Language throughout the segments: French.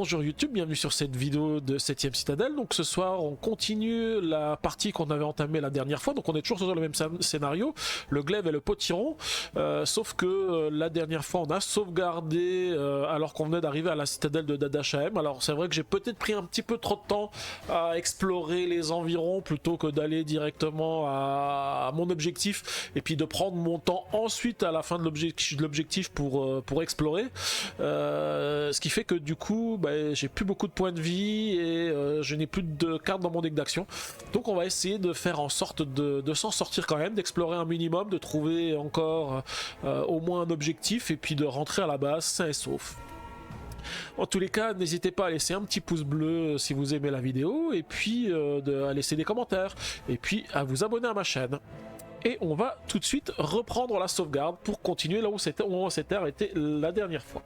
bonjour YouTube, bienvenue sur cette vidéo de 7ème Citadelle. Donc ce soir on continue la partie qu'on avait entamée la dernière fois, donc on est toujours sur le même scénario, le glaive et le potiron, sauf que la dernière fois on a sauvegardé alors qu'on venait d'arriver à la citadelle de Dadachaem. Alors c'est vrai que j'ai peut-être pris un petit peu trop de temps à explorer les environs plutôt que d'aller directement à mon objectif et puis de prendre mon temps ensuite à la fin de l'objectif pour explorer. Ce qui fait que du coup j'ai plus beaucoup de points de vie et je n'ai plus de cartes dans mon deck d'action, donc on va essayer de faire en sorte de s'en sortir quand même, d'explorer un minimum, de trouver encore au moins un objectif et puis de rentrer à la base sain et sauf. En tous les cas, n'hésitez pas à laisser un petit pouce bleu si vous aimez la vidéo et puis à laisser des commentaires et puis à vous abonner à ma chaîne. Et on va tout de suite reprendre la sauvegarde pour continuer là où on s'était arrêté la dernière fois.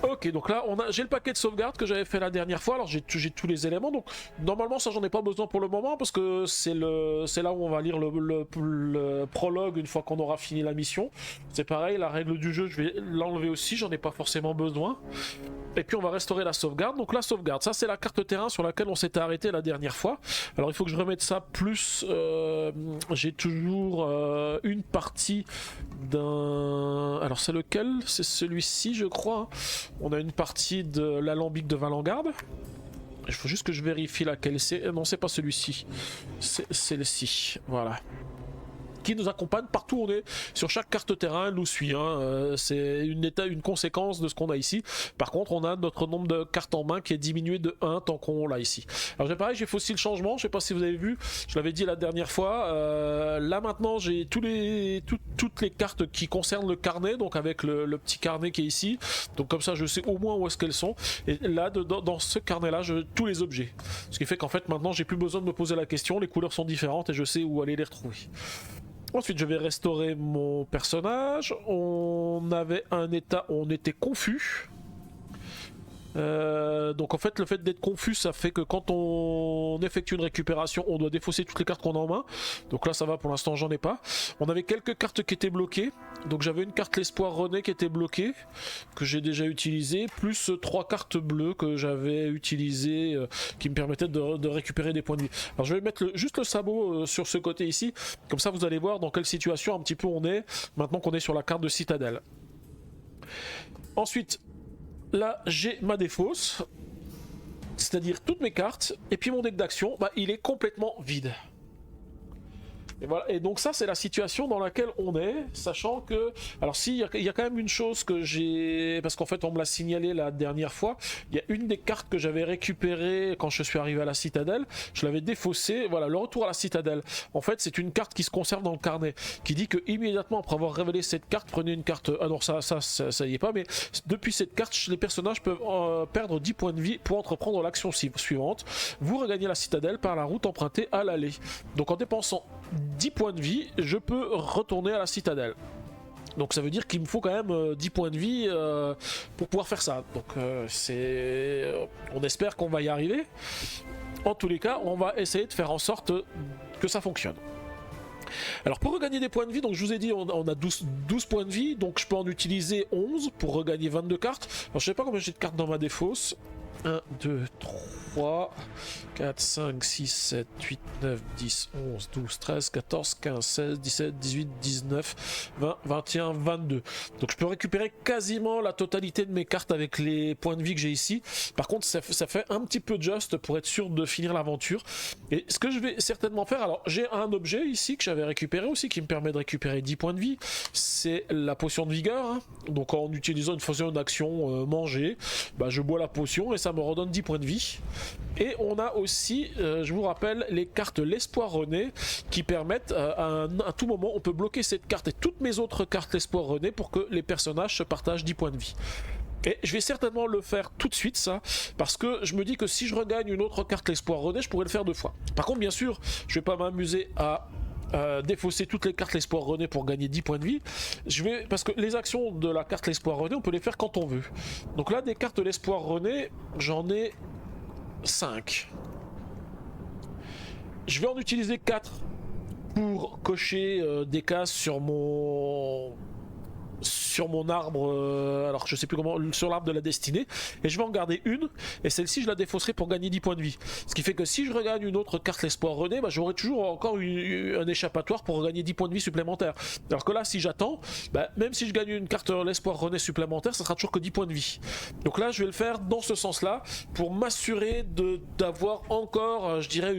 Ok, donc là j'ai le paquet de sauvegarde que j'avais fait la dernière fois. Alors j'ai tous les éléments, donc normalement ça j'en ai pas besoin pour le moment parce que c'est là où on va lire le prologue une fois qu'on aura fini la mission. C'est pareil, la règle du jeu je vais l'enlever aussi, j'en ai pas forcément besoin. Et puis on va restaurer la sauvegarde. Donc la sauvegarde, ça c'est la carte terrain sur laquelle on s'était arrêté la dernière fois. Alors il faut que je remette ça plus j'ai toujours une partie d'un... Alors c'est lequel? C'est celui-ci je crois, hein. On a une partie de l'alambic de Valangarde. Il faut juste que je vérifie laquelle c'est. Non, c'est pas celui-ci. C'est celle-ci. Voilà. Qui nous accompagne partout où on est. Sur chaque carte terrain, elle nous suit. Hein. C'est une conséquence de ce qu'on a ici. Par contre, on a notre nombre de cartes en main qui est diminué de 1 tant qu'on l'a ici. Alors pareil, j'ai fait aussi le changement. Je sais pas si vous avez vu. Je l'avais dit la dernière fois. Là maintenant, j'ai toutes les cartes qui concernent le carnet. Donc avec le petit carnet qui est ici. Donc comme ça, je sais au moins où est-ce qu'elles sont. Et là, dans ce carnet-là, tous les objets. Ce qui fait qu'en fait, maintenant, j'ai plus besoin de me poser la question. Les couleurs sont différentes et je sais où aller les retrouver. Ensuite, je vais restaurer mon personnage. On avait un état où on était confus. Donc en fait le fait d'être confus ça fait que quand on effectue une récupération on doit défausser toutes les cartes qu'on a en main, donc là ça va, pour l'instant j'en ai pas. On avait quelques cartes qui étaient bloquées, donc j'avais une carte l'espoir René qui était bloquée, que j'ai déjà utilisée, plus 3 cartes bleues que j'avais utilisées qui me permettaient de récupérer des points de vie. Alors je vais mettre juste le sabot sur ce côté ici, comme ça vous allez voir dans quelle situation un petit peu on est maintenant qu'on est sur la carte de citadelle. Ensuite là j'ai ma défausse, c'est-à-dire toutes mes cartes, et puis mon deck d'action, il est complètement vide. Et voilà, et donc ça c'est la situation dans laquelle on est, sachant que... Alors si, il y a quand même une chose que j'ai... Parce qu'en fait on me l'a signalé la dernière fois, il y a une des cartes que j'avais récupérées quand je suis arrivé à la citadelle, je l'avais défaussée, voilà, le retour à la citadelle. En fait c'est une carte qui se conserve dans le carnet, qui dit que immédiatement après avoir révélé cette carte, prenez une carte... Ah non, ça y est pas, mais depuis cette carte, les personnages peuvent perdre 10 points de vie pour entreprendre l'action suivante. Vous regagnez la citadelle par la route empruntée à l'aller. Donc en dépensant 10 points de vie, je peux retourner à la citadelle. Donc ça veut dire qu'il me faut quand même 10 points de vie pour pouvoir faire ça. Donc on espère qu'on va y arriver. En tous les cas, on va essayer de faire en sorte que ça fonctionne. Alors pour regagner des points de vie, donc je vous ai dit on a 12 points de vie, donc je peux en utiliser 11 pour regagner 22 cartes. Alors je sais pas combien j'ai de cartes dans ma défausse. 1, 2, 3, 4, 5, 6, 7, 8, 9, 10, 11, 12, 13, 14, 15, 16, 17, 18, 19, 20, 21, 22. Donc je peux récupérer quasiment la totalité de mes cartes avec les points de vie que j'ai ici. Par contre ça fait un petit peu juste pour être sûr de finir l'aventure. Et ce que je vais certainement faire, alors j'ai un objet ici que j'avais récupéré aussi qui me permet de récupérer 10 points de vie. C'est la potion de vigueur. Hein. Donc en utilisant une fonction d'action manger, je bois la potion et ça me redonne 10 points de vie. Et on a aussi, je vous rappelle, les cartes l'espoir René qui permettent à tout moment on peut bloquer cette carte et toutes mes autres cartes l'espoir René pour que les personnages se partagent 10 points de vie. Et je vais certainement le faire tout de suite ça, parce que je me dis que si je regagne une autre carte l'espoir René, je pourrais le faire 2 fois. Par contre bien sûr, je vais pas m'amuser à défausser toutes les cartes l'espoir René pour gagner 10 points de vie. Parce que les actions de la carte l'espoir René, on peut les faire quand on veut. Donc là, des cartes l'espoir René, j'en ai 5. Je vais en utiliser 4 pour cocher des cases sur mon sur mon arbre, alors je sais plus comment, sur l'arbre de la destinée, et je vais en garder une, et celle-ci je la défausserai pour gagner 10 points de vie. Ce qui fait que si je regagne une autre carte l'espoir René, bah, j'aurai toujours encore un échappatoire pour regagner 10 points de vie supplémentaires. Alors que là, si j'attends, bah, même si je gagne une carte l'espoir René supplémentaire, ça sera toujours que 10 points de vie. Donc là, je vais le faire dans ce sens-là, pour m'assurer d'avoir encore, je dirais,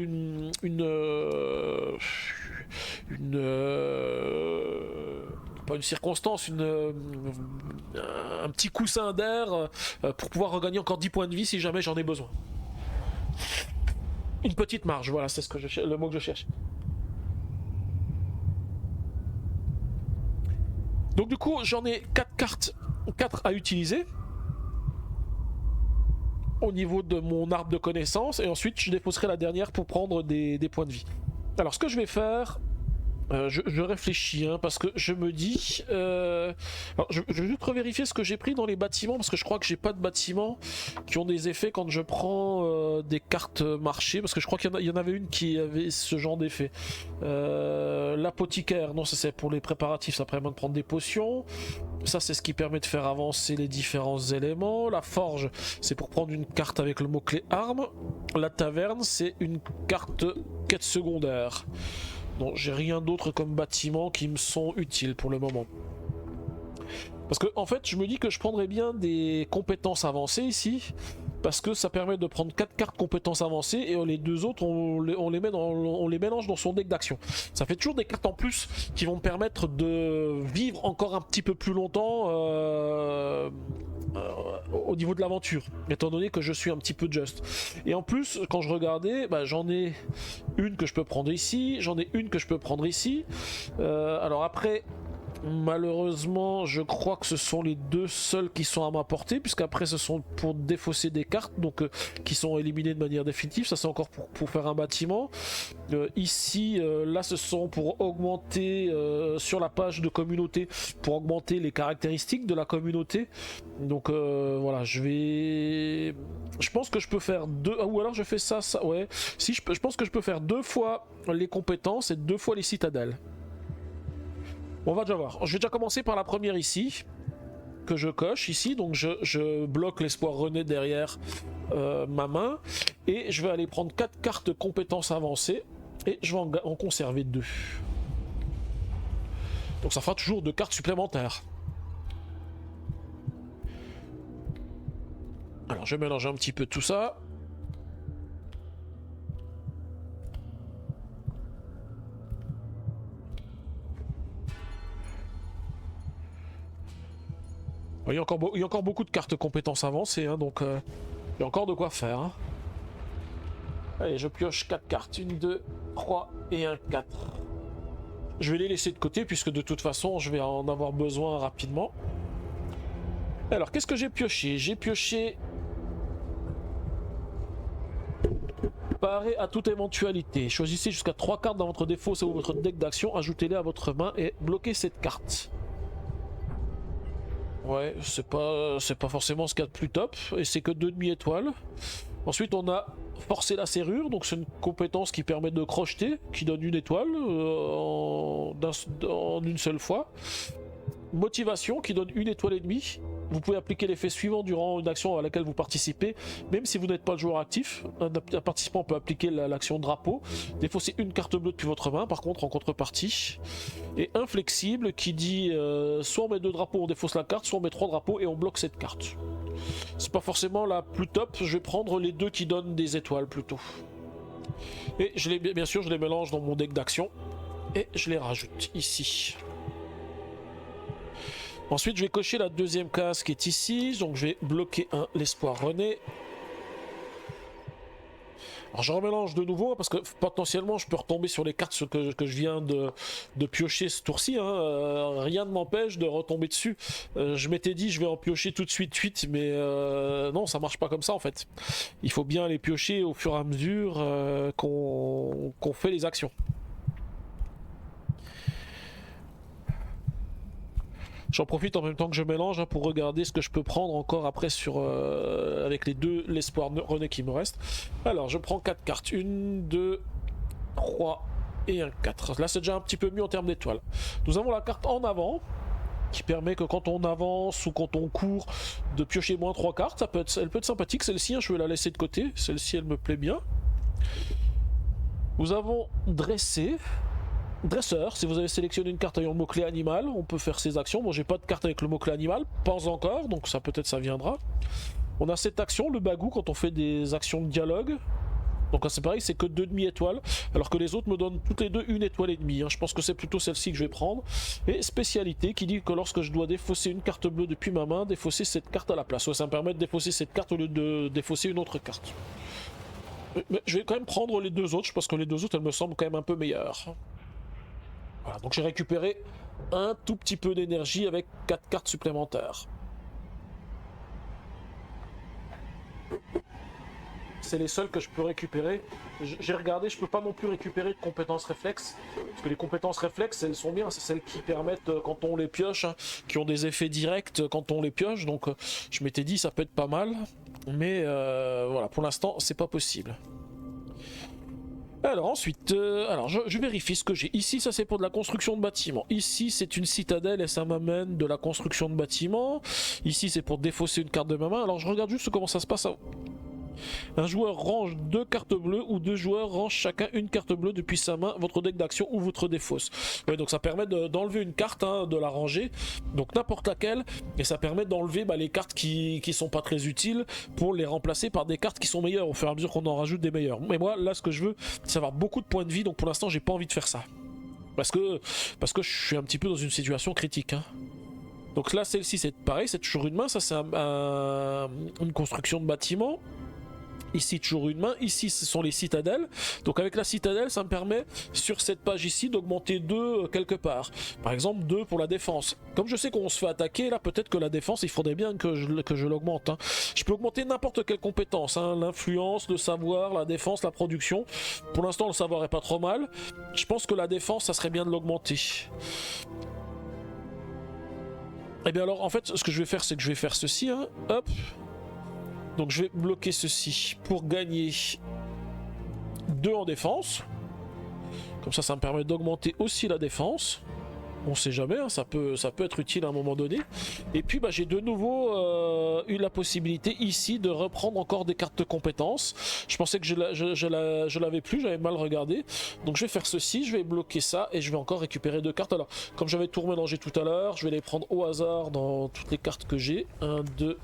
pas une circonstance, un petit coussin d'air pour pouvoir regagner encore 10 points de vie si jamais j'en ai besoin. Une petite marge, voilà, c'est le mot que je cherche. Donc du coup, j'en ai 4 à utiliser au niveau de mon arbre de connaissances, et ensuite je défausserai la dernière pour prendre des points de vie. Alors ce que je vais faire, je réfléchis, hein, parce que je me dis... alors, je vais juste revérifier ce que j'ai pris dans les bâtiments, parce que je crois que j'ai pas de bâtiments qui ont des effets quand je prends des cartes marché, parce que je crois qu'il y en avait une qui avait ce genre d'effet. L'apothicaire, non, ça c'est pour les préparatifs, ça permet de prendre des potions. Ça c'est ce qui permet de faire avancer les différents éléments. La forge, c'est pour prendre une carte avec le mot-clé arme. La taverne, c'est une carte quête secondaire. Non, j'ai rien d'autre comme bâtiment qui me sont utiles pour le moment. Parce que en fait, je me dis que je prendrais bien des compétences avancées ici, parce que ça permet de prendre 4 cartes compétences avancées, et les deux autres, on les mélange dans son deck d'action. Ça fait toujours des cartes en plus qui vont me permettre de vivre encore un petit peu plus longtemps au niveau de l'aventure, étant donné que je suis un petit peu just. Et en plus, quand je regardais, bah, j'en ai une que je peux prendre ici, j'en ai une que je peux prendre ici. Alors après, malheureusement, je crois que ce sont les deux seuls qui sont à ma portée, puisqu'après ce sont pour défausser des cartes, donc qui sont éliminées de manière définitive. Ça c'est encore pour faire un bâtiment. Ici, là ce sont pour augmenter sur la page de communauté, pour augmenter les caractéristiques de la communauté. Donc voilà, je pense que je peux faire deux, ou alors je fais ça, ouais. Si je pense que je peux faire 2 fois les compétences et 2 fois les citadelles. On va déjà voir. Je vais déjà commencer par la première ici, que je coche ici. Donc je bloque l'espoir René derrière ma main. Et je vais aller prendre 4 cartes compétences avancées. Et je vais en conserver 2. Donc ça fera toujours 2 cartes supplémentaires. Alors je mélange un petit peu tout ça. Il y a encore beaucoup de cartes compétences avancées, hein, donc il y a encore de quoi faire. Hein. Allez, je pioche 4 cartes. 1, 2, 3 et 1, 4. Je vais les laisser de côté puisque de toute façon je vais en avoir besoin rapidement. Alors, qu'est-ce que j'ai pioché? J'ai pioché... Paré à toute éventualité. Choisissez jusqu'à 3 cartes dans votre défaut ou votre deck d'action, ajoutez-les à votre main et bloquez cette carte. Ouais, c'est pas forcément ce qu'il y a de plus top, et c'est que 2 demi-étoiles. Ensuite, on a forcé la serrure, donc c'est une compétence qui permet de crocheter, qui donne 1 étoile en une seule fois. Motivation, qui donne 1 étoile et demie. Vous pouvez appliquer l'effet suivant durant une action à laquelle vous participez, même si vous n'êtes pas le joueur actif. Un participant peut appliquer l'action drapeau, défausser 1 carte bleue depuis votre main, par contre en contrepartie. Et inflexible qui dit soit on met 2 drapeaux, on défausse la carte, soit on met 3 drapeaux et on bloque cette carte. C'est pas forcément la plus top, je vais prendre les 2 qui donnent des étoiles plutôt. Et bien sûr je les mélange dans mon deck d'action et je les rajoute ici. Ensuite, je vais cocher la deuxième case qui est ici. Donc, je vais bloquer l'espoir René. Alors, je remélange de nouveau parce que potentiellement, je peux retomber sur les cartes que je viens de piocher ce tour-ci. Hein. Rien ne m'empêche de retomber dessus. Je m'étais dit, je vais en piocher tout de suite, mais non, ça marche pas comme ça en fait. Il faut bien les piocher au fur et à mesure qu'on fait les actions. J'en profite en même temps que je mélange hein, pour regarder ce que je peux prendre encore après avec l'espoir René qui me reste. Alors je prends 4 cartes. 1, 2, 3 et 1, 4. Là c'est déjà un petit peu mieux en termes d'étoiles. Nous avons la carte en avant. qui permet que quand on avance ou quand on court, de piocher moins 3 cartes. Elle peut être sympathique, celle-ci, hein, je vais la laisser de côté. Celle-ci, elle me plaît bien. Nous avons dressé. Dresseur, si vous avez sélectionné une carte ayant le mot-clé animal, on peut faire ses actions. Bon, j'ai pas de carte avec le mot-clé animal, pas encore, donc ça peut-être ça viendra. On a cette action, le bagou, quand on fait des actions de dialogue. Donc c'est pareil, c'est que 2 demi-étoiles, alors que les autres me donnent toutes les deux 1 étoile et demie. Hein. Je pense que c'est plutôt celle-ci que je vais prendre. Et spécialité qui dit que lorsque je dois défausser une carte bleue depuis ma main, défausser cette carte à la place. Ouais, ça me permet de défausser cette carte au lieu de défausser une autre carte. Mais je vais quand même prendre les deux autres, parce que les deux autres, elles me semblent quand même un peu meilleures. Voilà, donc j'ai récupéré un tout petit peu d'énergie avec 4 cartes supplémentaires. C'est les seuls que je peux récupérer. J'ai regardé, je peux pas non plus récupérer de compétences réflexes. Parce que les compétences réflexes, elles sont bien. C'est celles qui permettent, quand on les pioche, hein, qui ont des effets directs quand on les pioche. Donc je m'étais dit, ça peut être pas mal. Mais voilà, pour l'instant, c'est pas possible. Alors ensuite, je vérifie ce que j'ai. Ici, ça c'est pour de la construction de bâtiments. Ici, c'est une citadelle et ça m'amène de la construction de bâtiments. Ici, c'est pour défausser une carte de ma main. Alors je regarde juste comment ça se passe. Un joueur range 2 cartes bleues ou 2 joueurs rangent chacun une carte bleue depuis sa main, votre deck d'action ou votre défausse. Ouais, donc ça permet d'enlever une carte, hein, de la ranger, donc n'importe laquelle, et ça permet d'enlever les cartes qui sont pas très utiles pour les remplacer par des cartes qui sont meilleures au fur et à mesure qu'on en rajoute des meilleures. Mais moi, là, ce que je veux, c'est avoir beaucoup de points de vie, donc pour l'instant, j'ai pas envie de faire ça. Parce que je suis un petit peu dans une situation critique. Hein. Donc là, celle-ci, c'est pareil, c'est toujours une main, ça c'est une construction de bâtiment. Ici toujours une main, ici ce sont les citadelles. Donc avec la citadelle, ça me permet sur cette page ici d'augmenter 2 quelque part. Par exemple 2 pour la défense. Comme je sais qu'on se fait attaquer, là peut-être que la défense, il faudrait bien que je l'augmente. Hein. Je peux augmenter n'importe quelle compétence, hein. L'influence, le savoir, la défense, la production. Pour l'instant le savoir est pas trop mal. Je pense que la défense, ça serait bien de l'augmenter. Et bien alors en fait ce que je vais faire, c'est que je vais faire ceci, hein. Hop. Donc je vais bloquer ceci pour gagner 2 en défense. Comme ça me permet d'augmenter aussi la défense. On sait jamais, hein, ça peut être utile à un moment donné. Et puis j'ai de nouveau eu la possibilité ici de reprendre encore des cartes de compétences. Je pensais que je l'avais plus, j'avais mal regardé. Donc je vais faire ceci, je vais bloquer ça et je vais encore récupérer 2 cartes. Alors comme j'avais tout remélangé tout à l'heure, je vais les prendre au hasard dans toutes les cartes que j'ai. 1, 2...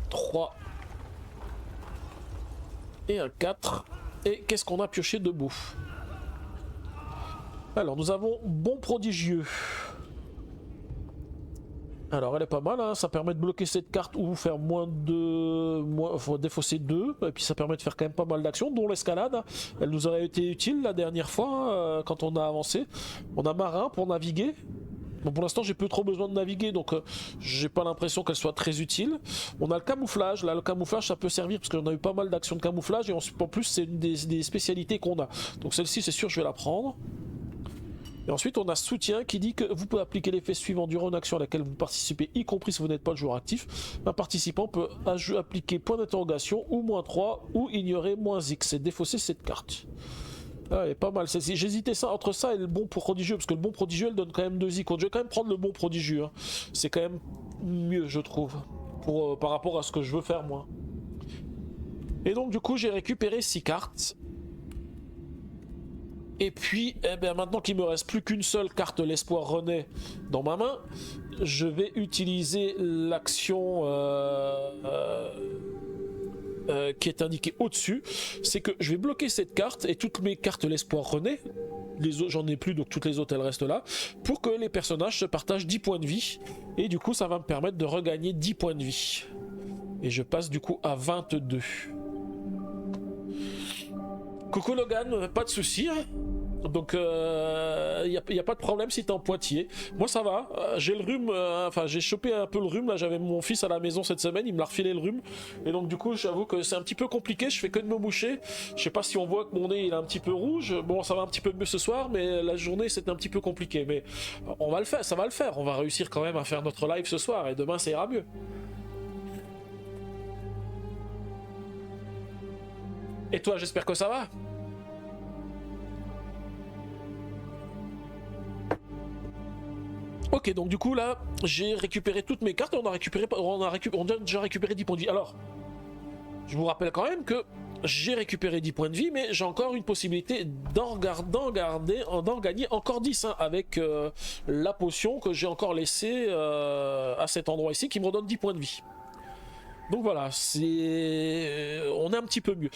3 et un 4. Et qu'est-ce qu'on a pioché de beau? Alors nous avons bon prodigieux. Alors elle est pas mal, hein. Ça permet de bloquer cette carte ou faire faut défausser 2, et puis ça permet de faire quand même pas mal d'actions, dont l'escalade. Elle nous aurait été utile la dernière fois, hein, quand on a avancé. On a marin pour naviguer. Bon, pour l'instant j'ai peu trop besoin de naviguer, donc j'ai pas l'impression qu'elle soit très utile. On a le camouflage, là le camouflage ça peut servir parce qu'on a eu pas mal d'actions de camouflage et en plus c'est une des spécialités qu'on a. Donc celle-ci c'est sûr je vais la prendre. Et ensuite on a soutien qui dit que vous pouvez appliquer l'effet suivant durant une action à laquelle vous participez, y compris si vous n'êtes pas le joueur actif. Un participant peut appliquer point d'interrogation ou -3 ou ignorer -X et défausser cette carte. Ah, elle est pas mal. J'hésitais entre ça et le bon prodigieux, parce que le bon prodigieux, elle donne quand même 2 icônes. Je vais quand même prendre le bon prodigieux. Hein. C'est quand même mieux, je trouve, par rapport à ce que je veux faire, moi. Et donc, du coup, j'ai récupéré 6 cartes. Et puis, maintenant qu'il me reste plus qu'une seule carte, l'espoir renaît dans ma main, je vais utiliser l'action... qui est indiqué au-dessus, c'est que je vais bloquer cette carte et toutes mes cartes l'espoir renaît, les autres j'en ai plus donc toutes les autres elles restent là, pour que les personnages se partagent 10 points de vie et du coup ça va me permettre de regagner 10 points de vie et je passe du coup à 22. Coucou Logan, pas de soucis, hein. Donc y a pas de problème si t'es en Poitiers. Moi ça va, j'ai le rhume, j'ai chopé un peu le rhume, là j'avais mon fils à la maison cette semaine, il me l'a refilé le rhume. Et donc du coup j'avoue que c'est un petit peu compliqué, je fais que de me moucher. Je sais pas si on voit que mon nez il est un petit peu rouge, bon ça va un petit peu mieux ce soir, mais la journée c'est un petit peu compliqué. Mais on va le faire, ça va le faire, on va réussir quand même à faire notre live ce soir et demain ça ira mieux. Et toi j'espère que ça va? Ok, donc du coup là, j'ai récupéré toutes mes cartes et on a déjà récupéré 10 points de vie. Alors, je vous rappelle quand même que j'ai récupéré 10 points de vie, mais j'ai encore une possibilité d'en gagner encore 10, hein, avec la potion que j'ai encore laissée à cet endroit ici, qui me redonne 10 points de vie. Donc voilà, on est un petit peu mieux.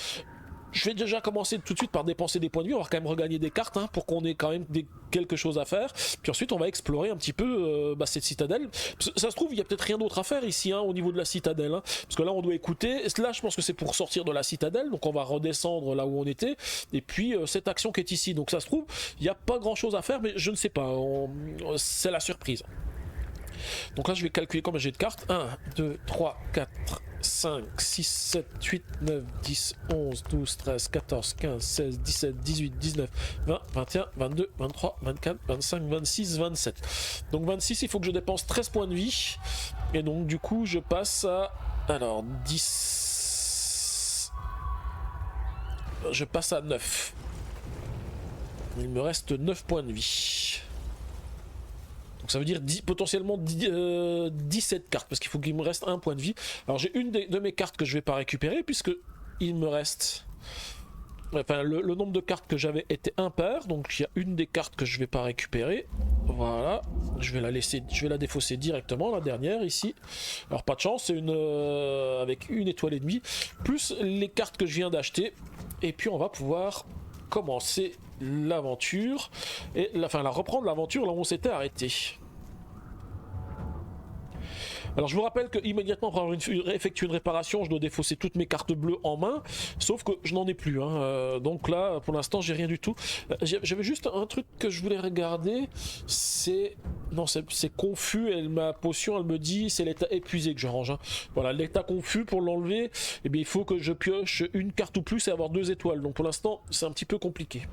Je vais déjà commencer tout de suite par dépenser des points de vie. On va quand même regagner des cartes, hein, pour qu'on ait quand même quelque chose à faire. Puis ensuite, on va explorer un petit peu cette citadelle. Ça se trouve, il y a peut-être rien d'autre à faire ici, hein, au niveau de la citadelle, hein, parce que là, on doit écouter. Là, je pense que c'est pour sortir de la citadelle. Donc, on va redescendre là où on était. Et puis, cette action qui est ici. Donc, ça se trouve, il n'y a pas grand-chose à faire, mais je ne sais pas. C'est la surprise. Donc là, je vais calculer combien j'ai de cartes. 1, 2, 3, 4, 5, 6, 7, 8, 9, 10, 11, 12, 13, 14, 15, 16, 17, 18, 19, 20, 21, 22, 23, 24, 25, 26, 27. Donc 26, il faut que je dépense 13 points de vie. Et donc du coup, je passe à... Alors, 10... Je passe à 9. Il me reste 9 points de vie. Donc ça veut dire potentiellement 17 cartes, parce qu'il faut qu'il me reste un point de vie. Alors j'ai une de mes cartes que je vais pas récupérer, puisque il me reste... Enfin, le nombre de cartes que j'avais était impair, donc il y a une des cartes que je vais pas récupérer. Voilà, je vais la laisser, je vais la défausser directement, la dernière ici. Alors pas de chance, c'est une avec une étoile et demie, plus les cartes que je viens d'acheter. Et puis on va pouvoir commencer l'aventure et reprendre l'aventure là où on s'était arrêté. Alors je vous rappelle que immédiatement pour effectuer une réparation, je dois défausser toutes mes cartes bleues en main, sauf que je n'en ai plus, hein. Donc là pour l'instant j'ai rien du tout. J'avais juste un truc que je voulais regarder, c'est confus, et ma potion elle me dit c'est l'état épuisé que je range, hein. Voilà, l'état confus, pour l'enlever, eh bien il faut que je pioche une carte ou plus et avoir 2 étoiles, donc pour l'instant c'est un petit peu compliqué.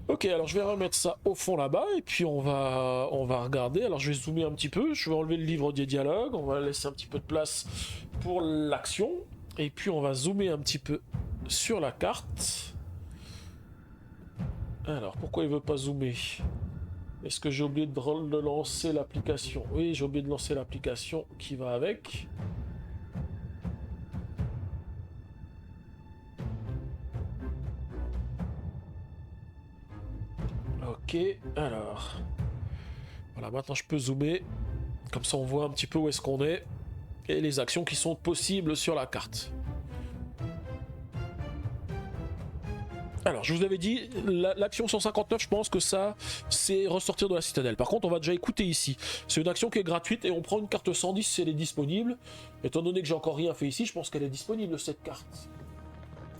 Ok, alors je vais remettre ça au fond là-bas et puis on va regarder. Alors je vais zoomer un petit peu, je vais enlever le livre des dialogues, on va laisser un petit peu de place pour l'action et puis on va zoomer un petit peu sur la carte. Alors pourquoi il veut pas zoomer? Est-ce que j'ai oublié de lancer l'application? Oui, j'ai oublié de lancer l'application qui va avec. Ok, alors... Voilà, maintenant je peux zoomer. Comme ça on voit un petit peu où est-ce qu'on est. Et les actions qui sont possibles sur la carte. Alors, je vous avais dit, l'action 159, je pense que ça, c'est ressortir de la citadelle. Par contre, on va déjà écouter ici. C'est une action qui est gratuite et on prend une carte 110 si elle est disponible. Étant donné que j'ai encore rien fait ici, je pense qu'elle est disponible, cette carte.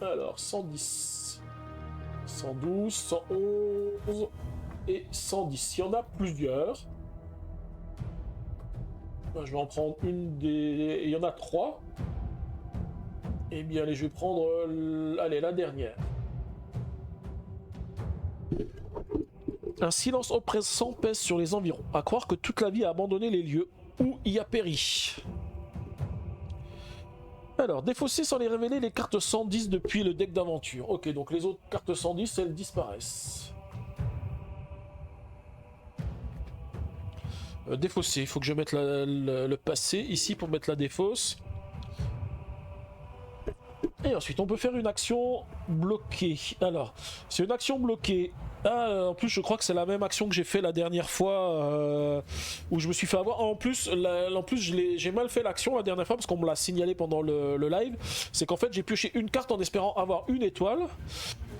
Alors, 110, 112, 111 et 110. Il y en a plusieurs. Je vais en prendre une des... Il y en a 3. Eh bien, allez, je vais prendre... Allez, la dernière. Un silence oppressant pèse sur les environs, à croire que toute la vie a abandonné les lieux où y a péri. Alors, défausser sans les révéler les cartes 110 depuis le deck d'aventure. Ok, donc les autres cartes 110, elles disparaissent. Défausser, il faut que je mette le passé ici pour mettre la défausse. Et ensuite, on peut faire une action bloquée. Alors, c'est une action bloquée. Ah, en plus, je crois que c'est la même action que j'ai fait la dernière fois où je me suis fait avoir. En plus, j'ai mal fait l'action la dernière fois parce qu'on me l'a signalé pendant le live. C'est qu'en fait, j'ai pioché une carte en espérant avoir une étoile.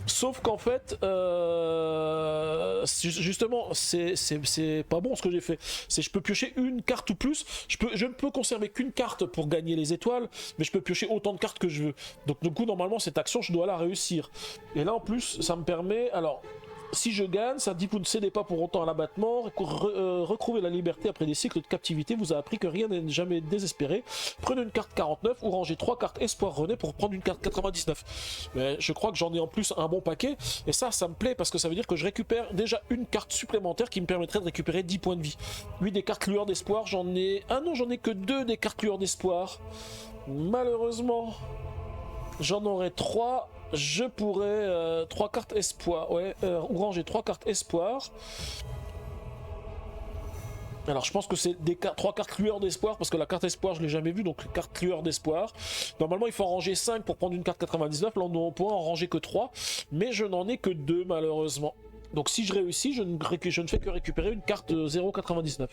Sauf qu'en fait, justement, c'est pas bon ce que j'ai fait. C'est je peux piocher une carte ou plus. Je ne peux conserver qu'une carte pour gagner les étoiles, mais je peux piocher autant de cartes que je veux. Donc du coup, normalement, cette action, je dois la réussir. Et là, en plus, ça me permet... Alors, si je gagne, ça dit vous ne cédez pas pour autant à l'abattement, retrouver la liberté après des cycles de captivité vous a appris que rien n'est jamais désespéré. Prenez une carte 49 ou rangez 3 cartes espoir René pour prendre une carte 99. Mais je crois que j'en ai en plus un bon paquet, et ça me plaît parce que ça veut dire que je récupère déjà une carte supplémentaire qui me permettrait de récupérer 10 points de vie. Oui, des cartes lueur d'espoir, j'en ai... Ah non, j'en ai que 2 des cartes lueur d'espoir. Malheureusement, j'en aurai 3. Je pourrais 3 cartes espoir, ouais, ou ranger 3 cartes espoir. Alors je pense que c'est des 3 cartes lueur d'espoir, parce que la carte espoir je l'ai jamais vue, donc carte lueur d'espoir. Normalement il faut en ranger 5 pour prendre une carte 99, là on pourra en ranger que 3, mais je n'en ai que 2 malheureusement. Donc si je réussis, je ne fais que récupérer une carte 0,99.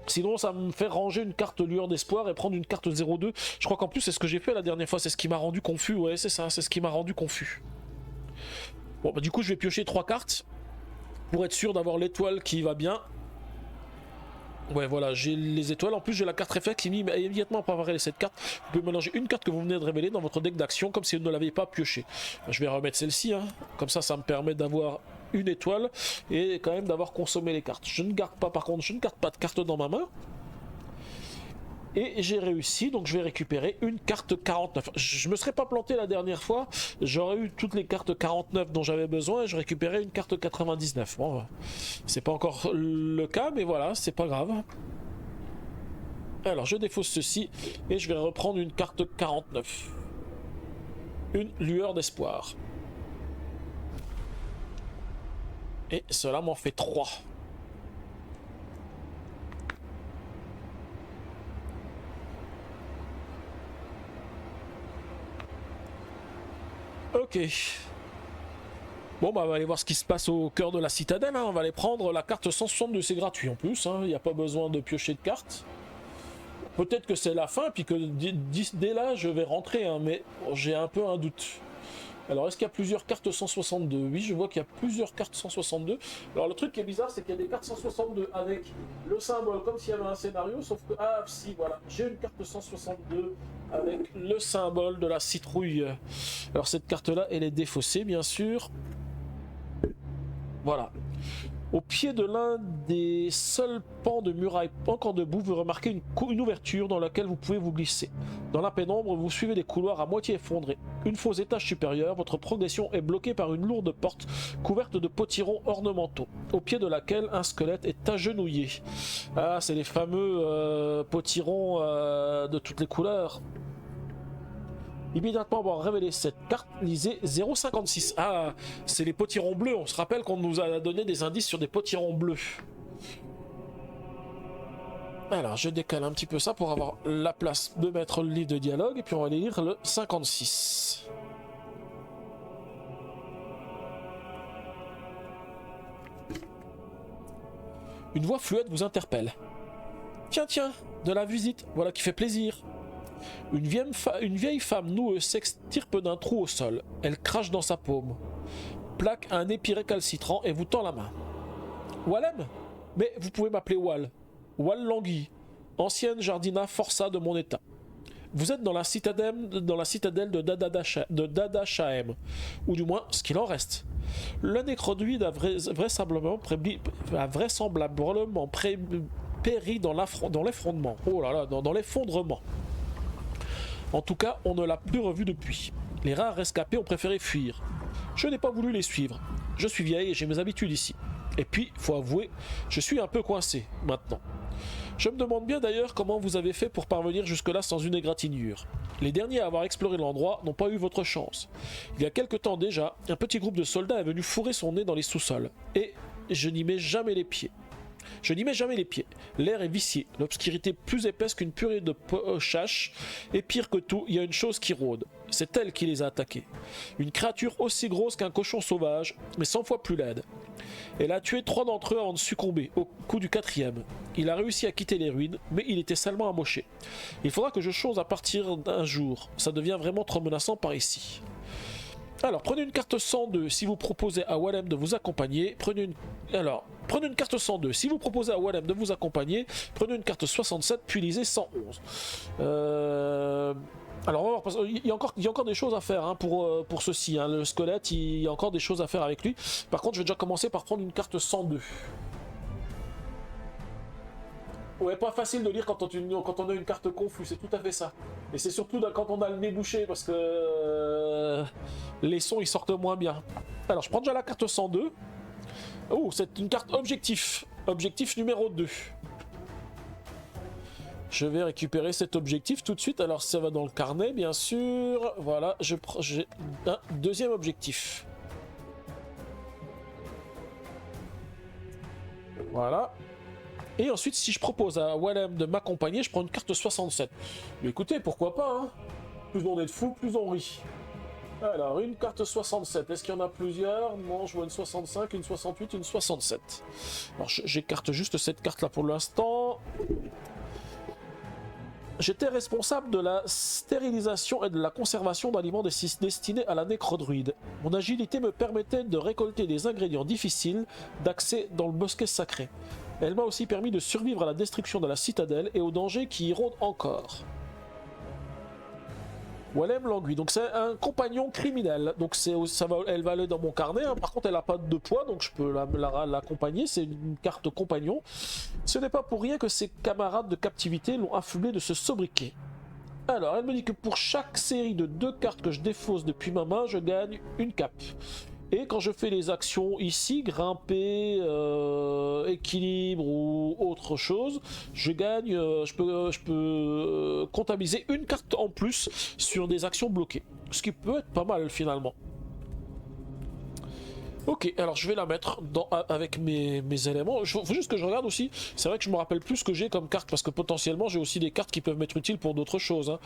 Sinon ça me fait ranger une carte lueur d'espoir et prendre une carte 0,2. Je crois qu'en plus c'est ce que j'ai fait la dernière fois, c'est ce qui m'a rendu confus, ouais c'est ça, c'est ce qui m'a rendu confus. Bon bah du coup je vais piocher 3 cartes, pour être sûr d'avoir l'étoile qui va bien. Ouais voilà, j'ai les étoiles, en plus j'ai la carte réflexe qui m'y met immédiatement à préparer cette carte. Vous pouvez mélanger une carte que vous venez de révéler dans votre deck d'action comme si vous ne l'avez pas pioché. Je vais remettre celle-ci, hein. Comme ça me permet d'avoir une étoile et quand même d'avoir consommé les cartes. Je ne garde pas par contre, je ne garde pas de carte dans ma main. Et j'ai réussi, donc je vais récupérer une carte 49. Je me serais pas planté la dernière fois, j'aurais eu toutes les cartes 49 dont j'avais besoin et je récupérais une carte 99. Bon, c'est pas encore le cas, mais voilà, c'est pas grave. Alors je défausse ceci et je vais reprendre une carte 49. Une lueur d'espoir. Et cela m'en fait 3. Ok. Bon bah on va aller voir ce qui se passe au cœur de la citadelle, hein. On va aller prendre la carte 162, c'est gratuit en plus, hein. Il n'y a pas besoin de piocher de cartes. Peut-être que c'est la fin, puis que dès là je vais rentrer, hein, mais j'ai un peu un doute. Alors est-ce qu'il y a plusieurs cartes 162? Oui, je vois qu'il y a plusieurs cartes 162. Alors le truc qui est bizarre, c'est qu'il y a des cartes 162 avec le symbole comme s'il y avait un scénario, sauf que, ah si, voilà, j'ai une carte 162 avec le symbole de la citrouille. Alors cette carte-là, elle est défaussée, bien sûr. Voilà. Au pied de l'un des seuls pans de muraille encore debout, vous remarquez une ouverture dans laquelle vous pouvez vous glisser. Dans la pénombre, vous suivez des couloirs à moitié effondrés. Une fois aux étages supérieurs, votre progression est bloquée par une lourde porte couverte de potirons ornementaux, au pied de laquelle un squelette est agenouillé. Ah, c'est les fameux potirons de toutes les couleurs. Immédiatement avoir révélé cette carte, lisez 0,56. Ah, c'est les potirons bleus. On se rappelle qu'on nous a donné des indices sur des potirons bleus. Alors, je décale un petit peu ça pour avoir la place de mettre le livre de dialogue. Et puis on va aller lire le 56. Une voix fluette vous interpelle. Tiens, tiens, de la visite, voilà qui fait plaisir. Une vieille femme noueuse s'extirpe d'un trou au sol. Elle crache dans sa paume, plaque un épi récalcitrant et vous tend la main. Wallem? Mais vous pouvez m'appeler Wall. Wall Langui, ancienne jardina forçat de mon état. Vous êtes dans la citadelle de Dada-Shaem, ou du moins ce qu'il en reste. Le nécroduide a vraisemblablement péri dans l'effondrement. Oh là là, dans l'effondrement. En tout cas, on ne l'a plus revu depuis. Les rares rescapés ont préféré fuir. Je n'ai pas voulu les suivre. Je suis vieille et j'ai mes habitudes ici. Et puis, faut avouer, je suis un peu coincé, maintenant. Je me demande bien d'ailleurs comment vous avez fait pour parvenir jusque-là sans une égratignure. Les derniers à avoir exploré l'endroit n'ont pas eu votre chance. Il y a quelque temps déjà, un petit groupe de soldats est venu fourrer son nez dans les sous-sols. Et je n'y mets jamais les pieds. L'air est vicié, l'obscurité plus épaisse qu'une purée de pochache, et pire que tout, il y a une chose qui rôde. C'est elle qui les a attaqués. Une créature aussi grosse qu'un cochon sauvage, mais 100 fois plus laide. Elle a tué 3 d'entre eux avant de succomber, au coup du 4e. Il a réussi à quitter les ruines, mais il était salement amoché. Il faudra que je chose à partir d'un jour, ça devient vraiment trop menaçant par ici. Alors, prenez une carte 102 si vous proposez à Wallem de vous accompagner. Prenez une carte 102 si vous proposez à Wallem de vous accompagner. Prenez une carte 67, puis lisez 111. Alors, on va voir, parce qu'il y a encore des choses à faire, hein, pour ceci. Hein. Le squelette, il y a encore des choses à faire avec lui. Par contre, je vais déjà commencer par prendre une carte 102. Ouais, pas facile de lire quand on a une carte confus, c'est tout à fait ça. Et c'est surtout quand on a le nez bouché, parce que les sons ils sortent moins bien. Alors je prends déjà la carte 102. Oh, c'est une carte objectif. Objectif numéro 2. Je vais récupérer cet objectif tout de suite. Alors ça va dans le carnet, bien sûr. Voilà, j'ai un deuxième objectif. Voilà. Et ensuite, si je propose à Wallem de m'accompagner, je prends une carte 67. Mais écoutez, pourquoi pas, hein. Plus on est de fous, plus on rit. Alors, une carte 67. Est-ce qu'il y en a plusieurs? Non, je vois une 65, une 68, une 67. Alors, j'écarte juste cette carte-là pour l'instant. J'étais responsable de la stérilisation et de la conservation d'aliments destinés à la nécrodruide. Mon agilité me permettait de récolter des ingrédients difficiles d'accès dans le bosquet sacré. Elle m'a aussi permis de survivre à la destruction de la citadelle et aux dangers qui y rôdent encore. Wallem Langui, donc c'est un compagnon criminel, donc elle va aller dans mon carnet, hein. Par contre elle n'a pas de poids, donc je peux l'accompagner, c'est une carte compagnon. Ce n'est pas pour rien que ses camarades de captivité l'ont affublé de ce sobriquet. Alors, elle me dit que pour chaque série de 2 cartes que je défausse depuis ma main, je gagne une cape. Et quand je fais les actions ici, grimper, équilibre ou autre chose, je gagne, je peux comptabiliser une carte en plus sur des actions bloquées. Ce qui peut être pas mal finalement. Ok, alors je vais la mettre avec mes éléments. Il faut juste que je regarde aussi. C'est vrai que je me rappelle plus ce que j'ai comme carte parce que potentiellement j'ai aussi des cartes qui peuvent m'être utiles pour d'autres choses, hein.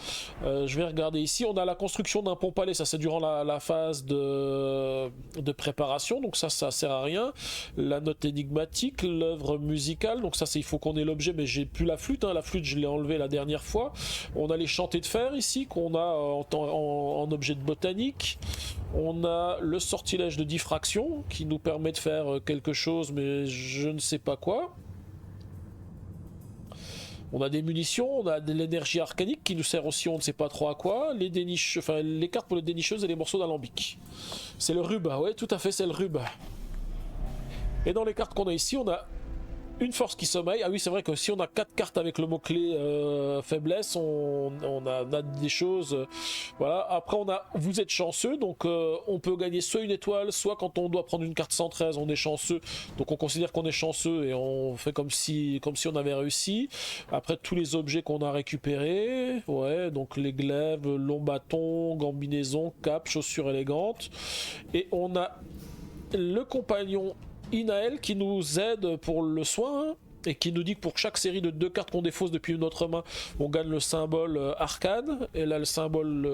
Je vais regarder ici. On a la construction d'un pont palais. Ça, c'est durant la phase de préparation. Donc ça sert à rien. La note énigmatique, l'œuvre musicale. Donc ça, il faut qu'on ait l'objet, mais j'ai plus la flûte, hein. La flûte, je l'ai enlevée la dernière fois. On a les chantés de fer ici qu'on a en objet de botanique. On a le sortilège de diffraction qui nous permet de faire quelque chose, mais je ne sais pas quoi. On a des munitions, on a de l'énergie arcanique qui nous sert aussi, on ne sait pas trop à quoi. Les cartes pour les dénicheuses et les morceaux d'alambic. C'est le ruba, ouais, tout à fait, c'est le ruba. Et dans les cartes qu'on a ici, on a une force qui sommeille. Ah oui, c'est vrai que si on a 4 cartes avec le mot-clé faiblesse, on a des choses. Voilà. Après, vous êtes chanceux, donc on peut gagner soit une étoile, soit quand on doit prendre une carte 113, on est chanceux. Donc on considère qu'on est chanceux et on fait comme si on avait réussi. Après, tous les objets qu'on a récupérés, ouais, donc les glaives, long bâton, gambinaison, cape, chaussures élégantes. Et on a le compagnon Inael qui nous aide pour le soin, hein, et qui nous dit que pour chaque série de 2 cartes qu'on défausse depuis notre main, on gagne le symbole arcane, et là le symbole...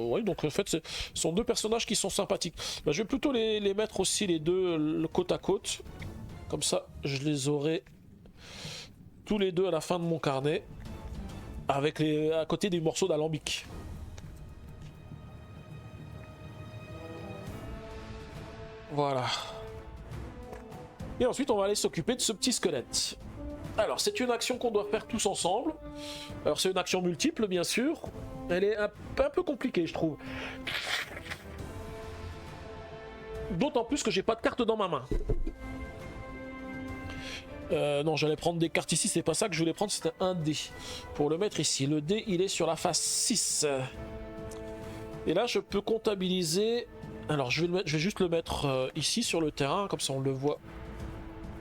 oui, donc en fait ce sont 2 personnages qui sont sympathiques. Bah, je vais plutôt les mettre aussi les 2 côte à côte, comme ça je les aurai tous les 2 à la fin de mon carnet, avec à côté des morceaux d'alambic. Voilà. Et ensuite, on va aller s'occuper de ce petit squelette. Alors, c'est une action qu'on doit faire tous ensemble. Alors, c'est une action multiple, bien sûr. Elle est un peu compliquée, je trouve. D'autant plus que j'ai pas de carte dans ma main. Non, j'allais prendre des cartes ici, c'est pas ça que je voulais prendre, c'était un dé. Pour le mettre ici. Le dé, il est sur la face 6. Et là, je peux comptabiliser... Alors, je vais juste le mettre ici, sur le terrain, comme ça on le voit.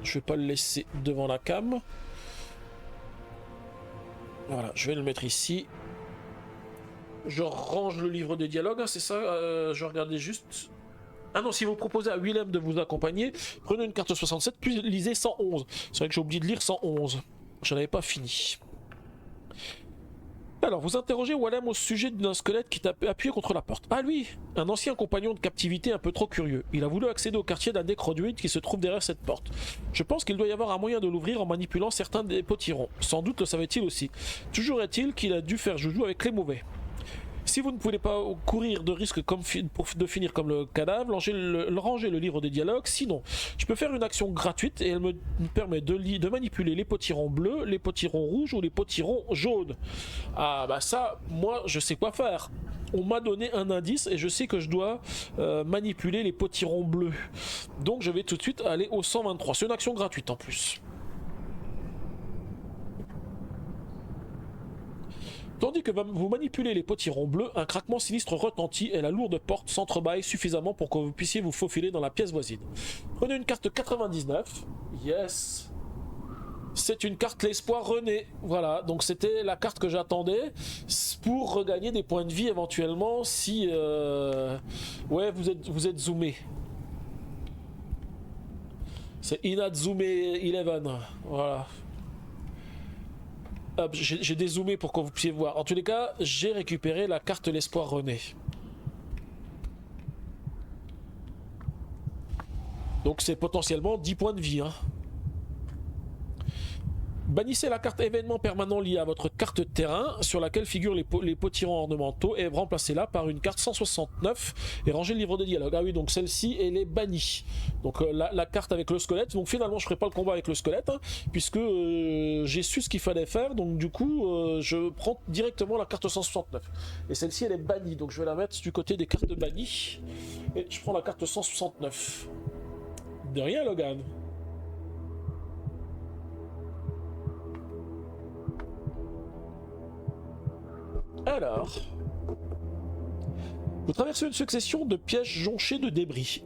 Je vais pas le laisser devant la cam. Voilà, je vais le mettre ici. Je range le livre des dialogues, hein, c'est ça, je regardais juste... Ah non, si vous proposez à Willem de vous accompagner, prenez une carte 67, puis lisez 111. C'est vrai que j'ai oublié de lire 111. J'en avais pas fini. Alors, vous interrogez Wallem au sujet d'un squelette qui t'a appuyé contre la porte. Ah lui, un ancien compagnon de captivité un peu trop curieux. Il a voulu accéder au quartier d'un nécrodruide qui se trouve derrière cette porte. Je pense qu'il doit y avoir un moyen de l'ouvrir en manipulant certains des potirons. Sans doute le savait-il aussi. Toujours est-il qu'il a dû faire joujou avec les mauvais. Si vous ne pouvez pas courir de risque de finir comme le cadavre, rangez le livre des dialogues. Sinon, je peux faire une action gratuite et elle me permet de manipuler les potirons bleus, les potirons rouges ou les potirons jaunes. Ah bah ça, moi je sais quoi faire. On m'a donné un indice et je sais que je dois manipuler les potirons bleus. Donc je vais tout de suite aller au 123. C'est une action gratuite en plus. Tandis que vous manipulez les potirons bleus, un craquement sinistre retentit et la lourde porte s'entrebâille suffisamment pour que vous puissiez vous faufiler dans la pièce voisine. Prenez une carte 99. Yes. C'est une carte l'espoir rené. Voilà, donc c'était la carte que j'attendais pour regagner des points de vie éventuellement si... Ouais, vous êtes zoomé. C'est Inazuma 11. Voilà. hop, j'ai dézoomé pour que vous puissiez voir. En tous les cas, j'ai récupéré la carte l'espoir René. Donc c'est potentiellement 10 points de vie. Hein. Bannissez la carte événement permanent liée à votre carte terrain sur laquelle figurent les potirants ornementaux et remplacez-la par une carte 169 et rangez le livre de dialogue. Ah oui, donc celle-ci, elle est bannie. Donc la carte avec le squelette. Donc finalement, je ne ferai pas le combat avec le squelette hein, puisque j'ai su ce qu'il fallait faire. Donc du coup, je prends directement la carte 169. Et celle-ci, elle est bannie. Donc je vais la mettre du côté des cartes bannies. Et je prends la carte 169. De rien, Logan. Alors, vous traversez une succession de pièges jonchés de débris.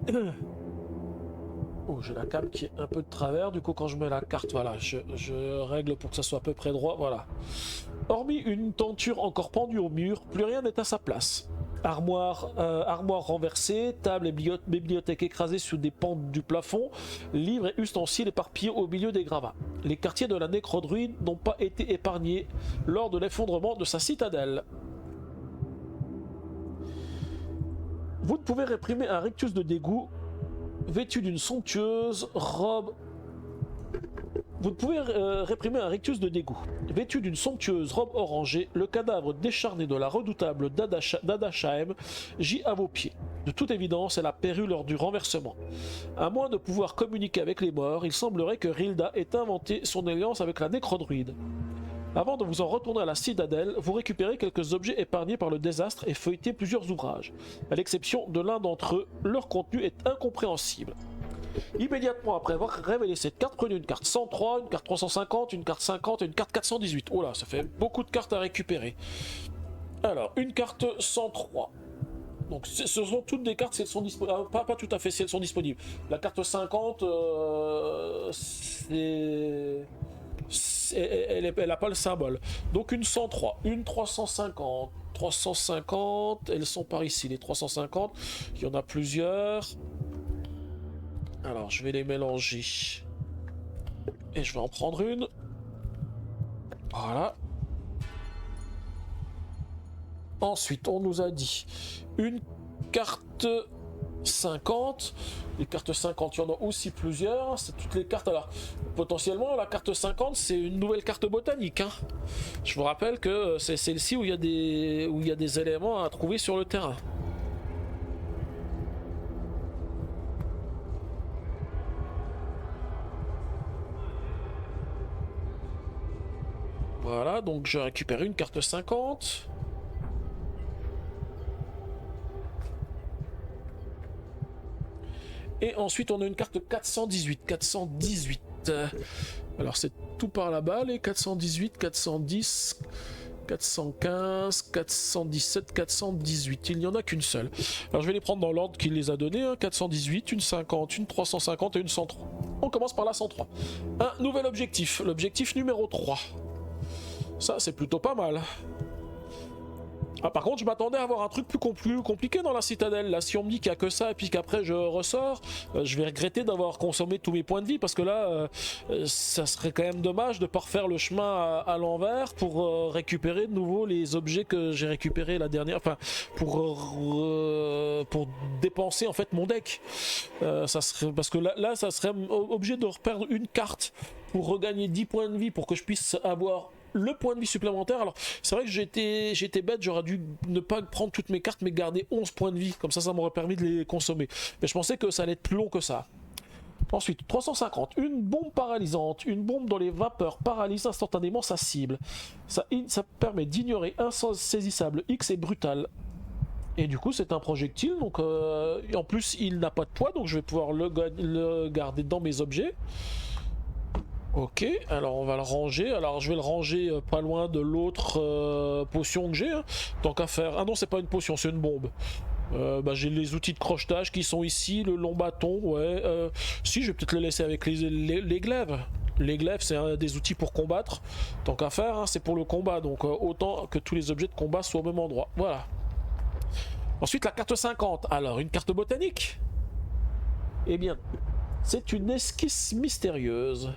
Oh, j'ai la cam qui est un peu de travers, du coup quand je mets la carte, voilà, je règle pour que ça soit à peu près droit, voilà. Hormis une tenture encore pendue au mur, plus rien n'est à sa place. Armoire renversée, table et bibliothèque écrasée sous des pentes du plafond, livres et ustensiles éparpillés au milieu des gravats. Les quartiers de la nécrodruide n'ont pas été épargnés lors de l'effondrement de sa citadelle. Vous ne pouvez réprimer un rictus de dégoût vêtu d'une somptueuse robe. Vous ne pouvez réprimer un rictus de dégoût. Vêtu d'une somptueuse robe orangée, le cadavre décharné de la redoutable d'Adashaim gît à vos pieds. De toute évidence, elle a péri lors du renversement. À moins de pouvoir communiquer avec les morts, il semblerait que Rilda ait inventé son alliance avec la nécrodruide. Avant de vous en retourner à la citadelle, vous récupérez quelques objets épargnés par le désastre et feuilletez plusieurs ouvrages. À l'exception de l'un d'entre eux, leur contenu est incompréhensible. Immédiatement après avoir révélé cette carte, prenez une carte 103, une carte 350, une carte 50 et une carte 418. Oh là, ça fait beaucoup de cartes à récupérer. Alors, une carte 103. Donc ce sont toutes des cartes si elles sont disponibles. Pas tout à fait si elles sont disponibles. La carte 50, elle n'a pas le symbole. Donc une 103, une 350. 350, elles sont par ici, les 350. Il y en a plusieurs. Alors, je vais les mélanger. Et je vais en prendre une. Voilà. Ensuite, on nous a dit une carte 50. Les cartes 50, il y en a aussi plusieurs. C'est toutes les cartes. Alors, potentiellement, la carte 50, c'est une nouvelle carte botanique. Hein. Je vous rappelle que c'est celle-ci où il y a des éléments à trouver sur le terrain. Voilà, donc je récupère une carte 50. Et ensuite, on a une carte 418. 418. Alors, c'est tout par là-bas, les 418, 410, 415, 417, 418. Il n'y en a qu'une seule. Alors, je vais les prendre dans l'ordre qu'il les a donnés. Hein. 418, une 50, une 350 et une 103. On commence par la 103. Un nouvel objectif. L'objectif numéro 3. Ça, c'est plutôt pas mal. Ah, par contre, je m'attendais à avoir un truc plus compliqué dans la citadelle. Là, si on me dit qu'il n'y a que ça et puis qu'après je ressors, je vais regretter d'avoir consommé tous mes points de vie parce que là, ça serait quand même dommage de ne pas refaire le chemin à l'envers pour récupérer de nouveau les objets que j'ai récupérés la dernière. Enfin, pour dépenser en fait mon deck. Ça serait, parce que là, ça serait obligé de reperdre une carte pour regagner 10 points de vie pour que je puisse avoir le point de vie supplémentaire. Alors c'est vrai que j'étais bête, j'aurais dû ne pas prendre toutes mes cartes mais garder 11 points de vie, comme ça m'aurait permis de les consommer, mais je pensais que ça allait être plus long que ça. Ensuite 350, une bombe paralysante, une bombe dont les vapeurs paralysent instantanément sa cible. Ça permet d'ignorer insaisissable X et brutal. Et du coup c'est un projectile, donc en plus il n'a pas de poids, donc je vais pouvoir le garder dans mes objets. Ok, alors on va le ranger. Alors je vais le ranger pas loin de l'autre potion que j'ai. Hein. Tant qu'à faire. Ah non, c'est pas une potion, c'est une bombe. J'ai les outils de crochetage qui sont ici, le long bâton. Ouais. Si, je vais peut-être le laisser avec les glaives. Les glaives, c'est des outils pour combattre. Tant qu'à faire, hein, c'est pour le combat. Donc autant que tous les objets de combat soient au même endroit. Voilà. Ensuite, la carte 50. Alors, une carte botanique. Eh bien, c'est une esquisse mystérieuse.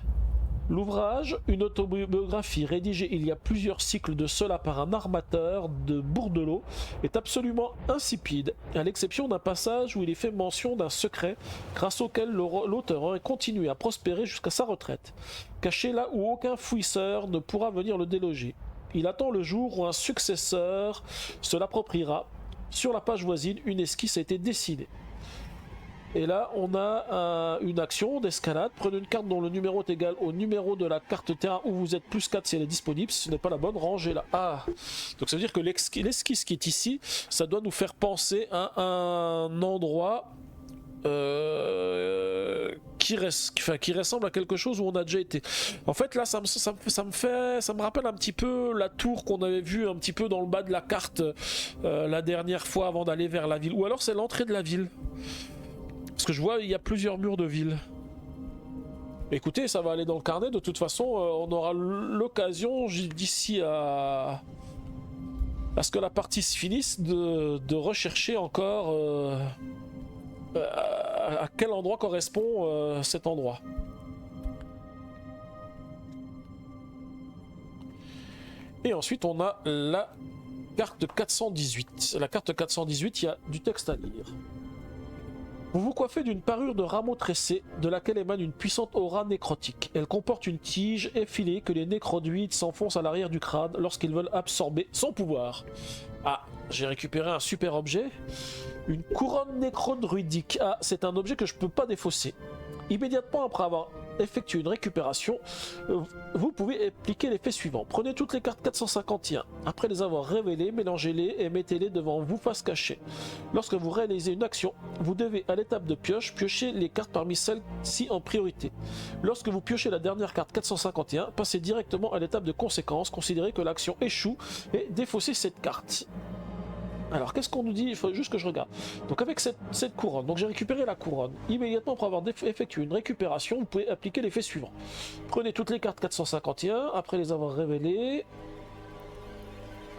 L'ouvrage, une autobiographie rédigée il y a plusieurs cycles de cela par un armateur de Bourdelot, est absolument insipide, à l'exception d'un passage où il est fait mention d'un secret grâce auquel l'auteur aurait continué à prospérer jusqu'à sa retraite, caché là où aucun fouisseur ne pourra venir le déloger. Il attend le jour où un successeur se l'appropriera. Sur la page voisine, une esquisse a été dessinée. Et là, on a une action d'escalade. Prenez une carte dont le numéro est égal au numéro de la carte terrain où vous êtes plus 4 si elle est disponible. Si ce n'est pas la bonne, rangez-la. Ah, donc ça veut dire que l'esquisse qui est ici, ça doit nous faire penser à un endroit qui ressemble à quelque chose où on a déjà été. En fait, là, ça me rappelle un petit peu la tour qu'on avait vue un petit peu dans le bas de la carte la dernière fois avant d'aller vers la ville. Ou alors c'est l'entrée de la ville. Parce que je vois, il y a plusieurs murs de ville. Écoutez, ça va aller dans le carnet. De toute façon, on aura l'occasion d'ici à ce que la partie se finisse de rechercher encore à quel endroit correspond cet endroit. Et ensuite, on a la carte 418. La carte 418, il y a du texte à lire. Vous vous coiffez d'une parure de rameaux tressés, de laquelle émane une puissante aura nécrotique. Elle comporte une tige effilée que les nécrodruides s'enfoncent à l'arrière du crâne lorsqu'ils veulent absorber son pouvoir. Ah, j'ai récupéré un super objet. Une couronne nécrodruidique. Ah, c'est un objet que je peux pas défausser. Immédiatement après avoir effectué une récupération, vous pouvez appliquer l'effet suivant. Prenez toutes les cartes 451. Après les avoir révélées, mélangez-les et mettez-les devant vous face cachée. Lorsque vous réalisez une action, vous devez à l'étape de pioche piocher les cartes parmi celles-ci en priorité. Lorsque vous piochez la dernière carte 451, passez directement à l'étape de conséquence, considérez que l'action échoue et défaussez cette carte. Alors qu'est-ce qu'on nous dit? Il faut juste que je regarde. Donc avec cette couronne, donc j'ai récupéré la couronne. Immédiatement après avoir effectué une récupération, vous pouvez appliquer l'effet suivant. Prenez toutes les cartes 451, après les avoir révélées,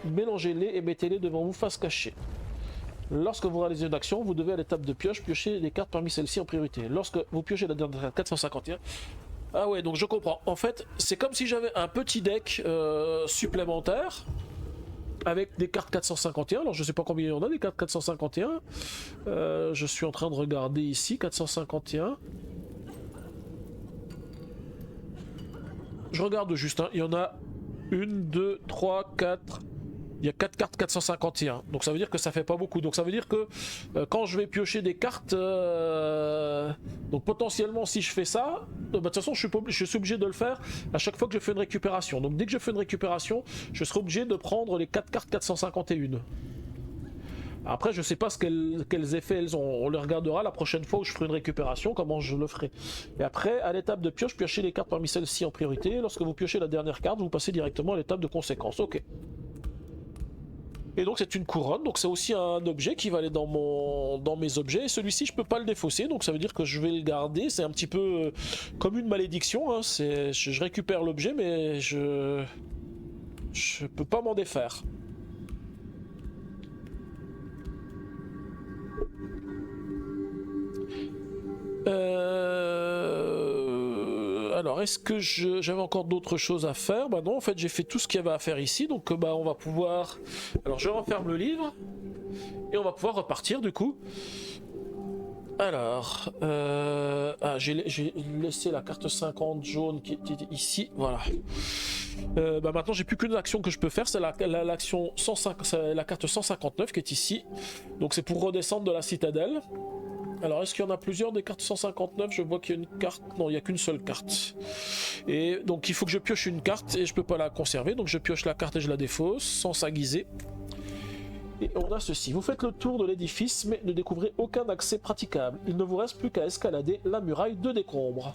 mélangez-les et mettez-les devant vous face cachée. Lorsque vous réalisez une action, vous devez à l'étape de pioche piocher les cartes parmi celles-ci en priorité. Lorsque vous piochez la dernière carte 451, ah ouais, donc je comprends. En fait, c'est comme si j'avais un petit deck supplémentaire avec des cartes 451. Alors je sais pas combien il y en a des cartes 451. Je suis en train de regarder ici 451. Je regarde juste, hein. Il y en a 1, 2, 3, 4. Il y a 4 cartes 451, donc ça veut dire que ça fait pas beaucoup. Donc ça veut dire que quand je vais piocher des cartes, donc potentiellement si je fais ça, de toute façon je suis obligé de le faire à chaque fois que je fais une récupération. Donc dès que je fais une récupération, je serai obligé de prendre les 4 cartes 451. Après je sais pas quels effets elles ont, on les regardera la prochaine fois où je ferai une récupération, comment je le ferai. Et après à l'étape de pioche, piochez les cartes parmi celles-ci en priorité. Lorsque vous piochez la dernière carte, vous passez directement à l'étape de conséquence. Ok. Et donc c'est une couronne, donc c'est aussi un objet qui va aller dans mes objets. Et celui-ci je peux pas le défausser, donc ça veut dire que je vais le garder. C'est un petit peu comme une malédiction, hein. Je récupère l'objet mais je peux pas m'en défaire. Alors, est-ce que j'avais encore d'autres choses à faire? Bah non, en fait, j'ai fait tout ce qu'il y avait à faire ici, donc bah on va pouvoir... Alors, je referme le livre, et on va pouvoir repartir, du coup. Alors... j'ai laissé la carte 50 jaune qui était ici, voilà. Bah maintenant, j'ai plus qu'une action que je peux faire, c'est l'action 105, c'est la carte 159 qui est ici. Donc c'est pour redescendre de la citadelle. Alors, est-ce qu'il y en a plusieurs des cartes 159? Je vois qu'il y a une carte... Non, il n'y a qu'une seule carte. Et donc, il faut que je pioche une carte et je peux pas la conserver. Donc, je pioche la carte et je la défausse sans s'aiguiser. Et on a ceci. Vous faites le tour de l'édifice, mais ne découvrez aucun accès praticable. Il ne vous reste plus qu'à escalader la muraille de décombres.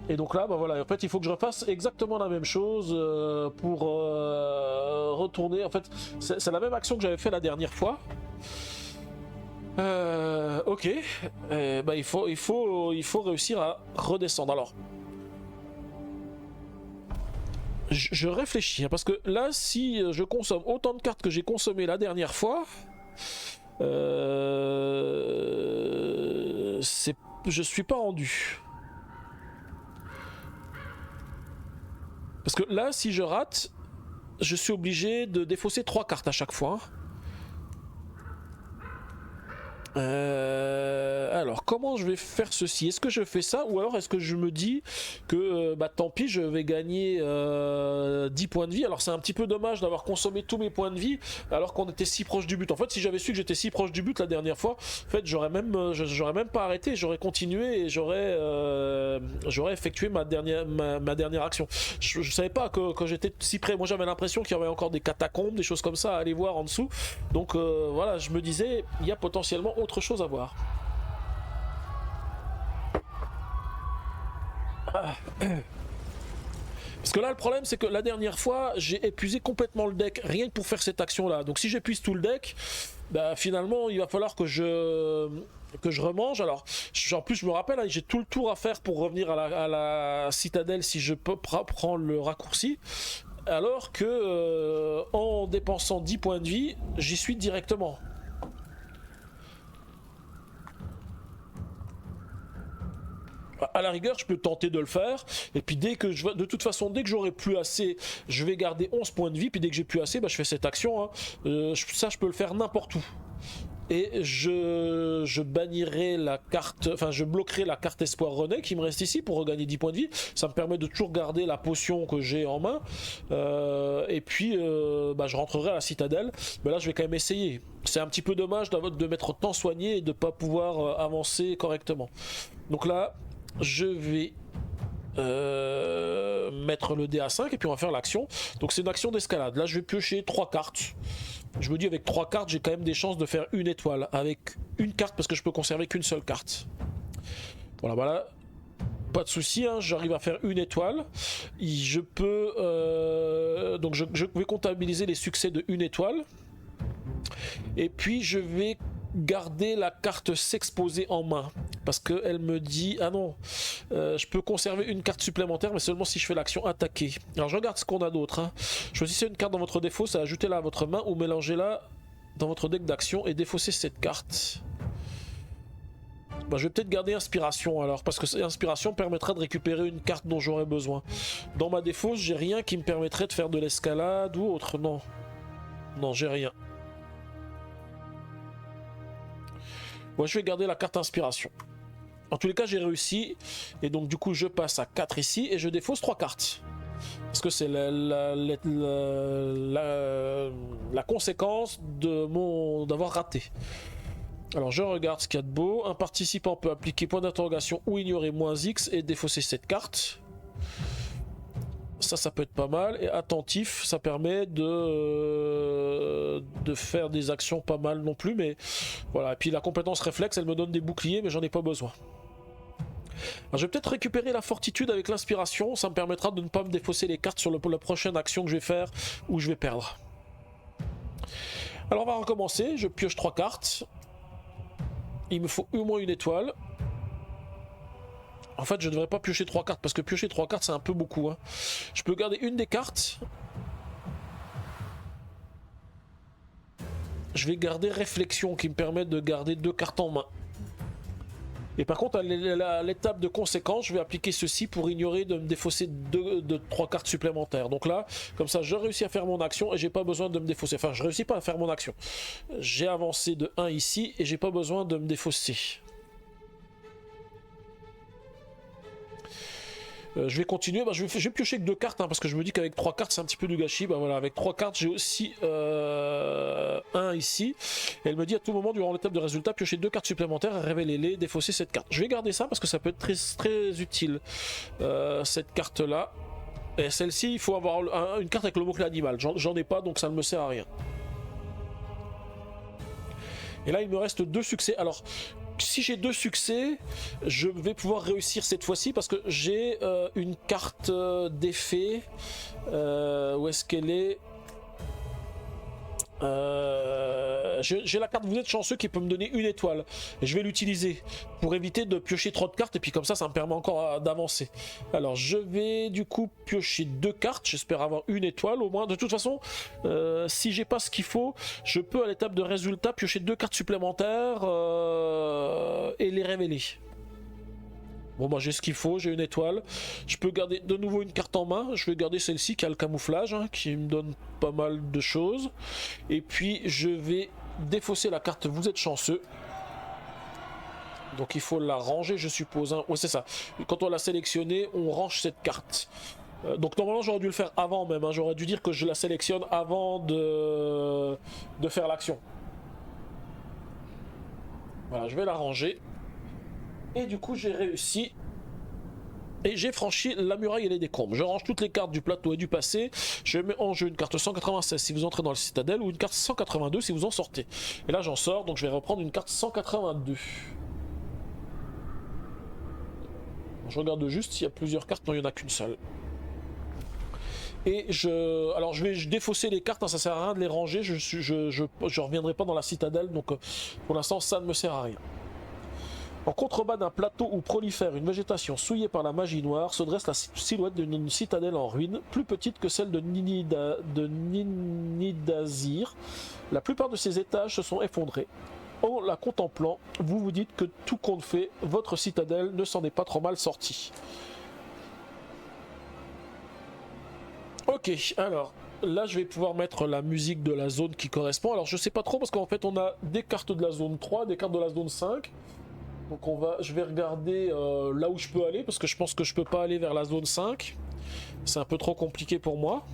Et donc là, bah voilà, en fait, il faut que je refasse exactement la même chose pour retourner. En fait, c'est la même action que j'avais fait la dernière fois. Ok, bah il faut réussir à redescendre. Alors, je réfléchis, hein, parce que là, si je consomme autant de cartes que j'ai consommé la dernière fois, je suis pas rendu. Parce que là, si je rate, je suis obligé de défausser 3 cartes à chaque fois. Alors comment je vais faire ceci? Est-ce que je fais ça ou alors est-ce que je me dis que bah tant pis, je vais gagner 10 points de vie. Alors c'est un petit peu dommage d'avoir consommé tous mes points de vie alors qu'on était si proche du but. En fait, si j'avais su que j'étais si proche du but la dernière fois, en fait j'aurais même pas arrêté, j'aurais continué et j'aurais effectué ma dernière action. Je savais pas que j'étais si près. Moi j'avais l'impression qu'il y avait encore des catacombes, des choses comme ça à aller voir en dessous. Donc voilà, je me disais il y a potentiellement autre chose à voir. Parce que là le problème c'est que la dernière fois j'ai épuisé complètement le deck rien que pour faire cette action là. Donc si j'épuise tout le deck, bah finalement il va falloir que je remange. Alors en plus je me rappelle, hein, j'ai tout le tour à faire pour revenir à la citadelle si je peux prendre le raccourci. Alors que en dépensant 10 points de vie, j'y suis directement. À la rigueur, je peux tenter de le faire. Et puis dès que de toute façon, dès que j'aurai plus assez, je vais garder 11 points de vie. Puis dès que j'ai plus assez, bah, je fais cette action. Hein. Ça, je peux le faire n'importe où. Et je bannirai la carte, enfin je bloquerai la carte espoir René qui me reste ici pour regagner 10 points de vie. Ça me permet de toujours garder la potion que j'ai en main. Et puis bah, je rentrerai à la citadelle. Mais là je vais quand même essayer. C'est un petit peu dommage de m'être tant soigné et de ne pas pouvoir avancer correctement. Donc là, je vais mettre le dé à 5 et puis on va faire l'action. Donc c'est une action d'escalade. Là je vais piocher 3 cartes. Je me dis avec 3 cartes j'ai quand même des chances de faire une étoile avec une carte parce que je peux conserver qu'une seule carte. Voilà, pas de souci, hein, j'arrive à faire une étoile. Je peux donc je vais comptabiliser les succès de une étoile. Et puis je vais garder la carte s'exposer en main parce qu'elle me dit ah non je peux conserver une carte supplémentaire mais seulement si je fais l'action attaquer. Alors je regarde ce qu'on a d'autre, hein. Choisissez une carte dans votre défaut, ça ajoutez-la à votre main ou mélangez-la dans votre deck d'action et défaussez cette carte. Bah, je vais peut-être garder inspiration alors parce que inspiration permettra de récupérer une carte dont j'aurais besoin. Dans ma défausse j'ai rien qui me permettrait de faire de l'escalade ou autre. Non j'ai rien. Moi je vais garder la carte inspiration. En tous les cas j'ai réussi et donc du coup je passe à 4 ici et je défausse 3 cartes. Parce que c'est la conséquence de d'avoir raté. Alors je regarde ce qu'il y a de beau. Un participant peut appliquer point d'interrogation ou ignorer -X et défausser cette carte. Ça peut être pas mal. Et attentif, ça permet de faire des actions pas mal non plus. Mais voilà. Et puis la compétence réflexe, elle me donne des boucliers, mais j'en ai pas besoin. Alors, je vais peut-être récupérer la fortitude avec l'inspiration. Ça me permettra de ne pas me défausser les cartes sur la prochaine action que je vais faire ou je vais perdre. Alors on va recommencer. Je pioche 3 cartes. Il me faut au moins une étoile. En fait, je ne devrais pas piocher 3 cartes parce que piocher 3 cartes, c'est un peu beaucoup. Hein. Je peux garder une des cartes. Je vais garder réflexion qui me permet de garder 2 cartes en main. Et par contre, à l'étape de conséquence, je vais appliquer ceci pour ignorer de me défausser 3 cartes supplémentaires. Donc là, comme ça, je réussis à faire mon action et j'ai pas besoin de me défausser. Enfin, je réussis pas à faire mon action. J'ai avancé de 1 ici et j'ai pas besoin de me défausser. Je vais continuer, bah, je vais piocher que 2 cartes hein, parce que je me dis qu'avec 3 cartes c'est un petit peu du gâchis. Bah voilà, avec 3 cartes j'ai aussi 1 ici. Et elle me dit à tout moment durant l'étape de résultat, piocher 2 cartes supplémentaires, révélez-les, défausser cette carte. Je vais garder ça parce que ça peut être très, très utile cette carte là. Et celle-ci il faut avoir une carte avec le mot-clé animal. J'en ai pas donc ça ne me sert à rien. Et là il me reste 2 succès. Alors si j'ai 2 succès, je vais pouvoir réussir cette fois-ci parce que j'ai une carte d'effet. Où est-ce qu'elle est, j'ai la carte vous êtes chanceux qui peut me donner une étoile et je vais l'utiliser pour éviter de piocher trop de cartes et puis comme ça me permet encore d'avancer. Alors je vais du coup piocher 2 cartes, j'espère avoir une étoile au moins. De toute façon si j'ai pas ce qu'il faut, je peux à l'étape de résultat piocher 2 cartes supplémentaires et les révéler. Bon, moi j'ai ce qu'il faut, j'ai une étoile. Je peux garder de nouveau une carte en main. Je vais garder celle-ci qui a le camouflage, hein, qui me donne pas mal de choses. Et puis je vais défausser la carte Vous êtes chanceux. Donc il faut la ranger, je suppose. Hein. Ouais, c'est ça. Quand on l'a sélectionnée, on range cette carte. Donc normalement j'aurais dû le faire avant même. Hein. J'aurais dû dire que je la sélectionne avant de faire l'action. Voilà, je vais la ranger. Et du coup j'ai réussi. Et j'ai franchi la muraille et les décombres. Je range toutes les cartes du plateau et du passé. Je mets en jeu une carte 196 si vous entrez dans le citadelle ou une carte 182 si vous en sortez. Et là j'en sors, donc je vais reprendre une carte 182. Je regarde juste s'il y a plusieurs cartes. Non, il n'y en a qu'une seule. Et alors je vais défausser les cartes, hein, ça sert à rien de les ranger. Je reviendrai pas dans la citadelle, donc pour l'instant ça ne me sert à rien. En contrebas d'un plateau où prolifère une végétation souillée par la magie noire se dresse la silhouette d'une citadelle en ruine, plus petite que celle de Ninidazir. La plupart de ses étages se sont effondrés. En la contemplant, vous vous dites que tout compte fait, votre citadelle ne s'en est pas trop mal sortie. Ok, alors là je vais pouvoir mettre la musique de la zone qui correspond. Alors je sais pas trop parce qu'en fait on a des cartes de la zone 3, des cartes de la zone 5. Donc je vais regarder là où je peux aller parce que je pense que je peux pas aller vers la zone 5. C'est un peu trop compliqué pour moi.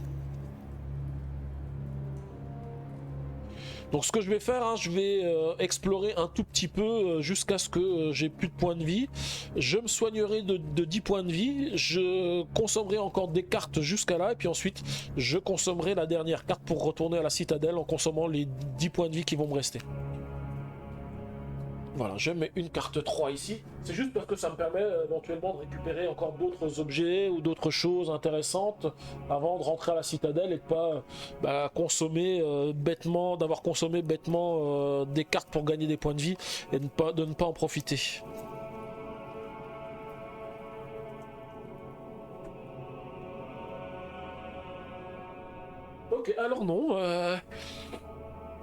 Donc ce que je vais faire, hein, je vais explorer un tout petit peu jusqu'à ce que j'ai plus de points de vie. Je me soignerai de 10 points de vie, je consommerai encore des cartes jusqu'à là, et puis ensuite je consommerai la dernière carte pour retourner à la citadelle en consommant les 10 points de vie qui vont me rester. Voilà, je mets une carte 3 ici. C'est juste parce que ça me permet éventuellement de récupérer encore d'autres objets ou d'autres choses intéressantes avant de rentrer à la citadelle et de pas consommer bêtement, d'avoir consommé bêtement des cartes pour gagner des points de vie et de ne pas en profiter. Ok, alors non.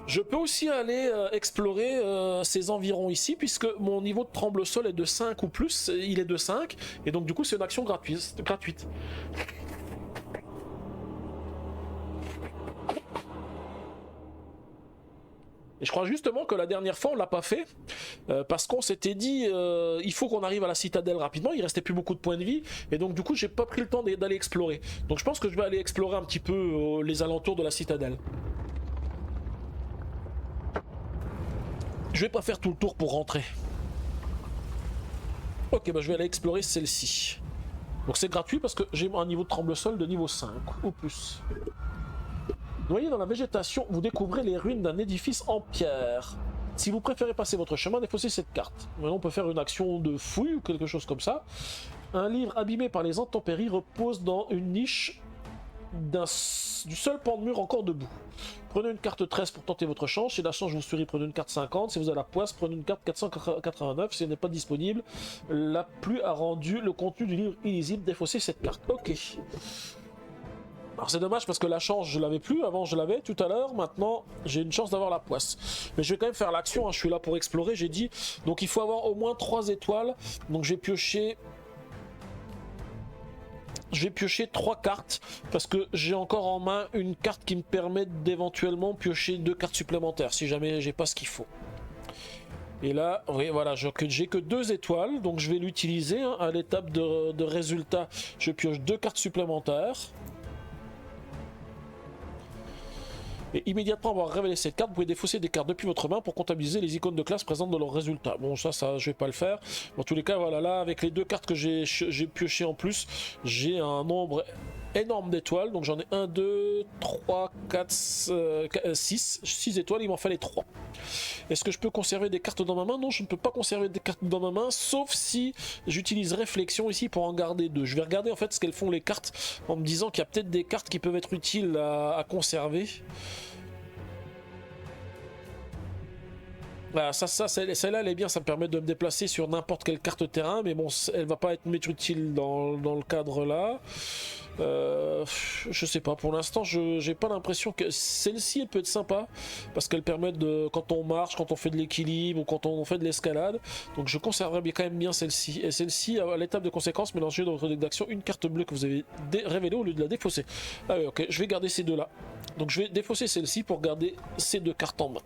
Je peux aussi aller explorer ces environs ici, puisque mon niveau de tremble-sol est de 5 ou plus, il est de 5, et donc du coup c'est une action gratuite. Et je crois justement que la dernière fois on l'a pas fait, parce qu'on s'était dit il faut qu'on arrive à la citadelle rapidement, il restait plus beaucoup de points de vie, et donc du coup j'ai pas pris le temps d'aller explorer. Donc je pense que je vais aller explorer un petit peu les alentours de la citadelle. Je vais pas faire tout le tour pour rentrer. Ok, bah je vais aller explorer celle-ci. Donc c'est gratuit parce que j'ai un niveau de tremble-sol de niveau 5 ou plus. Noyé dans la végétation, vous découvrez les ruines d'un édifice en pierre. Si vous préférez passer votre chemin, défaussez cette carte. Maintenant on peut faire une action de fouille ou quelque chose comme ça. Un livre abîmé par les intempéries repose dans une niche du seul pan de mur encore debout. Prenez une carte 13 pour tenter votre chance. Si la chance vous sourit, prenez une carte 50. Si vous avez la poisse, prenez une carte 489. Si elle n'est pas disponible, la pluie a rendu le contenu du livre illisible. Défaussez cette carte. Ok. Alors c'est dommage parce que la chance je l'avais plus, avant je l'avais tout à l'heure, maintenant j'ai une chance d'avoir la poisse. Mais je vais quand même faire l'action, hein. Je suis là pour explorer, j'ai dit. Donc il faut avoir au moins 3 étoiles. Donc j'ai pioché... Je vais piocher 3 cartes parce que j'ai encore en main une carte qui me permet d'éventuellement piocher 2 cartes supplémentaires si jamais j'ai pas ce qu'il faut. Et là, oui, voilà, j'ai que 2 étoiles, donc je vais l'utiliser hein, à l'étape de résultat. Je pioche 2 cartes supplémentaires. Et immédiatement avoir révélé cette carte, vous pouvez défausser des cartes depuis votre main pour comptabiliser les icônes de classe présentes dans leur résultat. Bon, ça, je vais pas le faire. Dans tous les cas, voilà, là, avec les 2 cartes que j'ai piochées en plus, j'ai un nombre énorme d'étoiles. Donc j'en ai 1, 2, 3, 4, 6 étoiles. Il m'en fallait 3. Est-ce que je peux conserver des cartes dans ma main? Non, je ne peux pas conserver des cartes dans ma main, sauf si j'utilise réflexion ici pour en garder 2. Je vais regarder en fait ce qu'elles font les cartes, en me disant qu'il y a peut-être des cartes qui peuvent être utiles à conserver. Voilà, celle-là, elle est bien, ça me permet de me déplacer sur n'importe quelle carte terrain, mais bon, elle va pas m'être utile dans le cadre là. Je sais pas, pour l'instant, j'ai pas l'impression que celle-ci, elle peut être sympa, parce qu'elle permet de, quand on marche, quand on fait de l'équilibre, ou quand on fait de l'escalade, donc je conserverai quand même bien celle-ci. Et celle-ci, à l'étape de conséquence, mélangez dans votre deck d'action une carte bleue que vous avez révélée au lieu de la défausser. Ah oui, ok, je vais garder ces deux-là. Donc je vais défausser celle-ci pour garder ces deux cartes en main.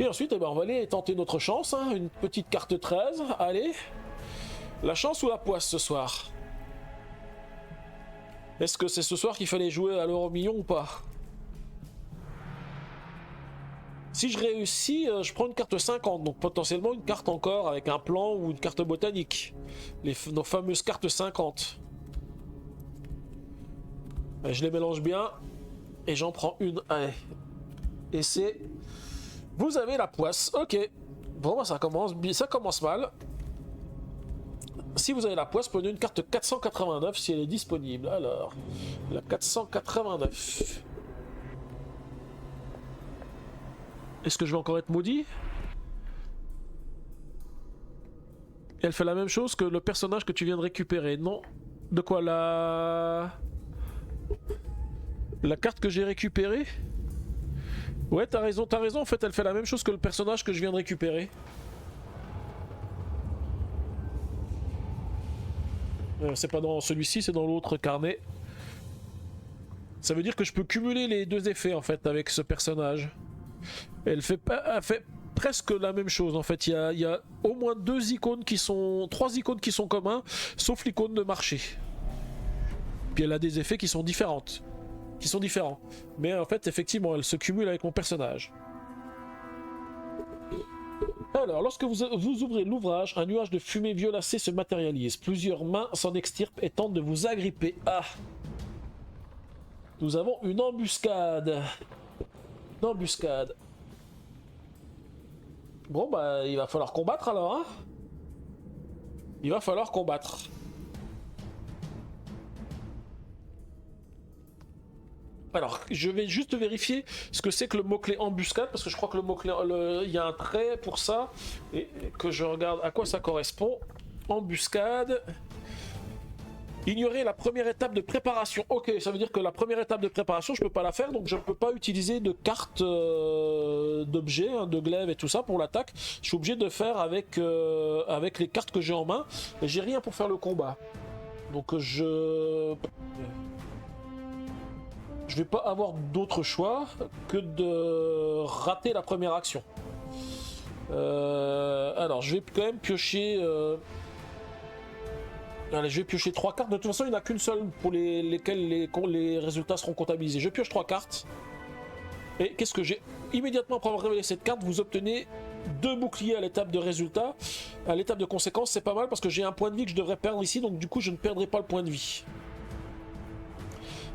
Et ensuite, eh ben, on va aller tenter notre chance, hein. Une petite carte 13, allez. La chance ou la poisse ce soir? Est-ce que c'est ce soir qu'il fallait jouer à l'euro million ou pas? Si je réussis, je prends une carte 50, donc potentiellement une carte encore avec un plan ou une carte botanique. Nos fameuses cartes 50. Et je les mélange bien, et j'en prends une, allez. Et c'est... Vous avez la poisse, ok. Bon, bah, ça commence mal. Si vous avez la poisse, prenez une carte 489 si elle est disponible. Alors, la 489. Est-ce que je vais encore être maudit? Elle fait la même chose que le personnage que tu viens de récupérer, non? De quoi, la carte que j'ai récupérée? Ouais, t'as raison, en fait, elle fait la même chose que le personnage que je viens de récupérer. C'est pas dans celui-ci, c'est dans l'autre carnet. Ça veut dire que je peux cumuler les deux effets, en fait, avec ce personnage. Elle fait presque la même chose, en fait. Il y a au moins trois icônes qui sont communs, sauf l'icône de marché. Puis elle a des effets qui sont différents. Mais en fait, effectivement, elle se cumule avec mon personnage. Alors, lorsque vous ouvrez l'ouvrage, un nuage de fumée violacée se matérialise. Plusieurs mains s'en extirpent et tentent de vous agripper. Ah! Nous avons une embuscade. Une embuscade. Bon, bah, il va falloir combattre alors, hein? Il va falloir combattre. Alors, je vais juste vérifier ce que c'est que le mot-clé embuscade, parce que je crois que le mot-clé, il y a un trait pour ça, et que je regarde à quoi ça correspond. Embuscade. Ignorer la première étape de préparation. Ok, ça veut dire que la première étape de préparation, je peux pas la faire, donc je ne peux pas utiliser de cartes d'objets, hein, de glaive et tout ça pour l'attaque. Je suis obligé de faire avec les cartes que j'ai en main, et j'ai rien pour faire le combat. Donc je vais pas avoir d'autre choix que de rater la première action. Alors, je vais quand même piocher... Allez, je vais piocher 3 cartes. De toute façon, il n'y en a qu'une seule pour lesquelles les résultats seront comptabilisés. Je pioche 3 cartes. Et qu'est-ce que j'ai? Immédiatement après avoir révélé cette carte, vous obtenez 2 boucliers à l'étape de résultat. À l'étape de conséquence, c'est pas mal parce que j'ai un point de vie que je devrais perdre ici. Donc du coup, je ne perdrai pas le point de vie.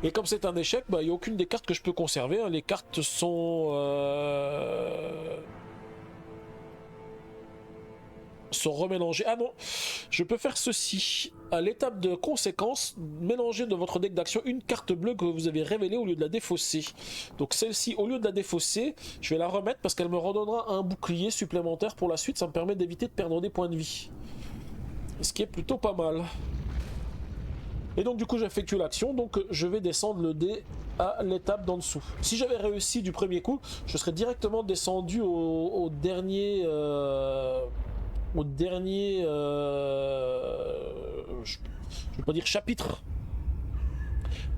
Et comme c'est un échec, bah, il n'y a aucune des cartes que je peux conserver, hein. Les cartes sont remélangées. Ah non, je peux faire ceci. À l'étape de conséquence, mélanger de votre deck d'action une carte bleue que vous avez révélée au lieu de la défausser. Donc celle-ci, au lieu de la défausser, je vais la remettre parce qu'elle me redonnera un bouclier supplémentaire pour la suite. Ça me permet d'éviter de perdre des points de vie. Ce qui est plutôt pas mal. Et donc du coup j'effectue l'action, donc je vais descendre le dé à l'étape d'en dessous. Si j'avais réussi du premier coup, je serais directement descendu au dernier... je vais pas dire chapitre.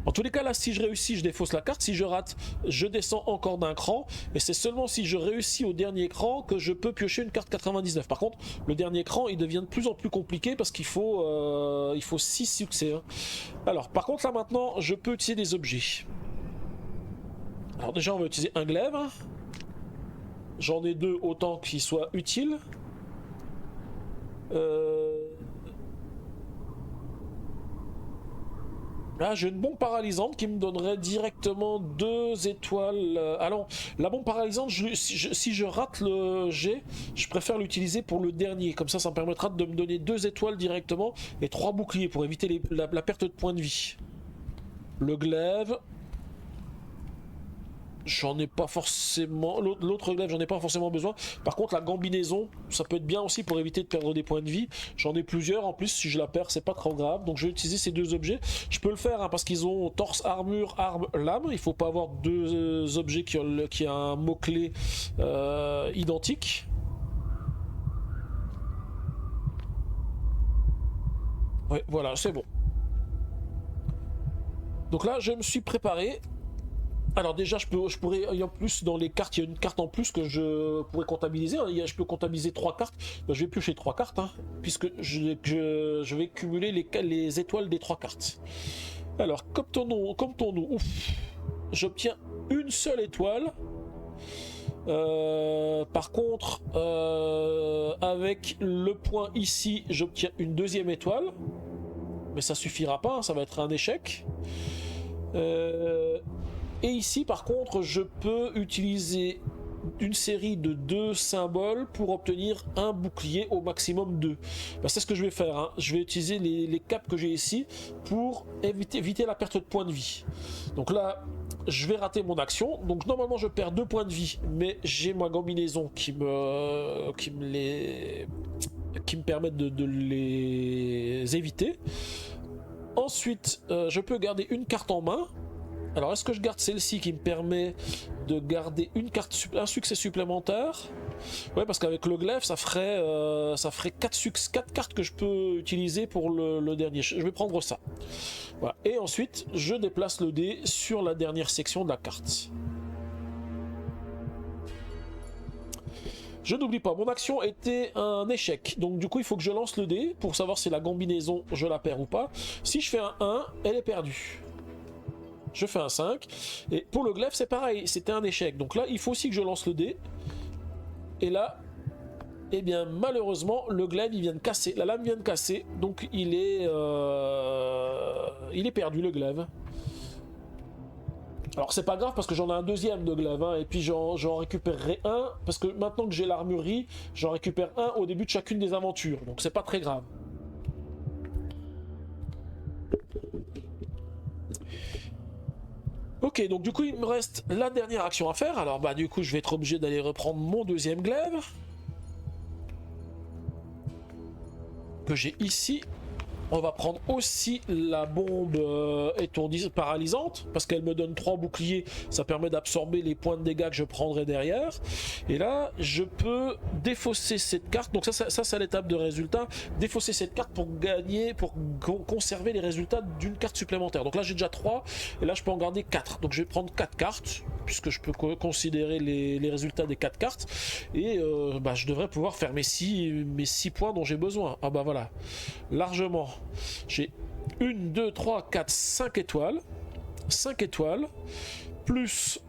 En tous les cas là, si je réussis, je défausse la carte. Si je rate, je descends encore d'un cran. Et c'est seulement si je réussis au dernier cran que je peux piocher une carte 99. Par contre, le dernier cran, il devient de plus en plus compliqué parce qu'il faut 6 succès. Hein. Alors, par contre là maintenant, je peux utiliser des objets. Alors déjà, on va utiliser un glaive. J'en ai 2 autant qu'ils soient utiles. Là, j'ai une bombe paralysante qui me donnerait directement 2 étoiles. Alors, la bombe paralysante, si je rate le jet, je préfère l'utiliser pour le dernier. Comme ça me permettra de me donner 2 étoiles directement et 3 boucliers pour éviter la perte de points de vie. Le glaive. j'en ai pas forcément... L'autre glaive, j'en ai pas forcément besoin. Par contre, la gambinaison, ça peut être bien aussi pour éviter de perdre des points de vie. J'en ai plusieurs, en plus, si je la perds, c'est pas trop grave. Donc je vais utiliser ces deux objets. Je peux le faire hein, parce qu'ils ont torse, armure, arme, lame. Il faut pas avoir deux objets qui ont un mot-clé identique. Ouais, voilà, c'est bon. Donc là, je me suis préparé. Alors déjà, je pourrais, en plus, dans les cartes, il y a une carte en plus que je pourrais comptabiliser. Je peux comptabiliser 3 cartes. Ben, je vais piocher 3 cartes, hein, puisque je vais cumuler les étoiles des 3 cartes. Alors, comme ton nom, ouf, j'obtiens une seule étoile. Par contre, avec le point ici, j'obtiens une deuxième étoile. Mais ça suffira pas, hein, ça va être un échec. Et ici, par contre, je peux utiliser une série de 2 symboles pour obtenir un bouclier, au maximum 2. Ben, c'est ce que je vais faire. Hein. Je vais utiliser les caps que j'ai ici pour éviter la perte de points de vie. Donc là, je vais rater mon action. Donc normalement, je perds 2 points de vie, mais j'ai ma combinaison qui me permettent de les éviter. Ensuite, je peux garder une carte en main. Alors, est-ce que je garde celle-ci qui me permet de garder un succès supplémentaire? Ouais, parce qu'avec le glaive, ça ferait 4 cartes que je peux utiliser pour le dernier. Je vais prendre ça. Voilà. Et ensuite, je déplace le dé sur la dernière section de la carte. Je n'oublie pas, mon action était un échec. Donc du coup, il faut que je lance le dé pour savoir si la combinaison, je la perds ou pas. Si je fais un 1, elle est perdue. Je fais un 5. Et pour le glaive, c'est pareil, c'était un échec. Donc là, il faut aussi que je lance le dé. Et là, eh bien, malheureusement, le glaive, il vient de casser. La lame vient de casser. Donc il est perdu, le glaive. Alors c'est pas grave parce que j'en ai un deuxième de glaive, hein, et puis j'en récupérerai un, parce que maintenant que j'ai l'armurerie, j'en récupère un au début de chacune des aventures, donc c'est pas très grave. Ok, donc du coup il me reste la dernière action à faire, alors bah du coup je vais être obligé d'aller reprendre mon deuxième glaive, que j'ai ici. On va prendre aussi la bombe paralysante, parce qu'elle me donne 3 boucliers, ça permet d'absorber les points de dégâts que je prendrai derrière. Et là, je peux défausser cette carte, donc ça c'est l'étape de résultat, défausser cette carte pour gagner, pour conserver les résultats d'une carte supplémentaire. Donc là j'ai déjà 3, et là je peux en garder 4. Donc je vais prendre 4 cartes, puisque je peux considérer les résultats des 4 cartes, et bah, je devrais pouvoir faire mes 6 points dont j'ai besoin. Ah bah voilà, largement. J'ai 1, 2, 3, 4, 5 étoiles. 5 étoiles. Plus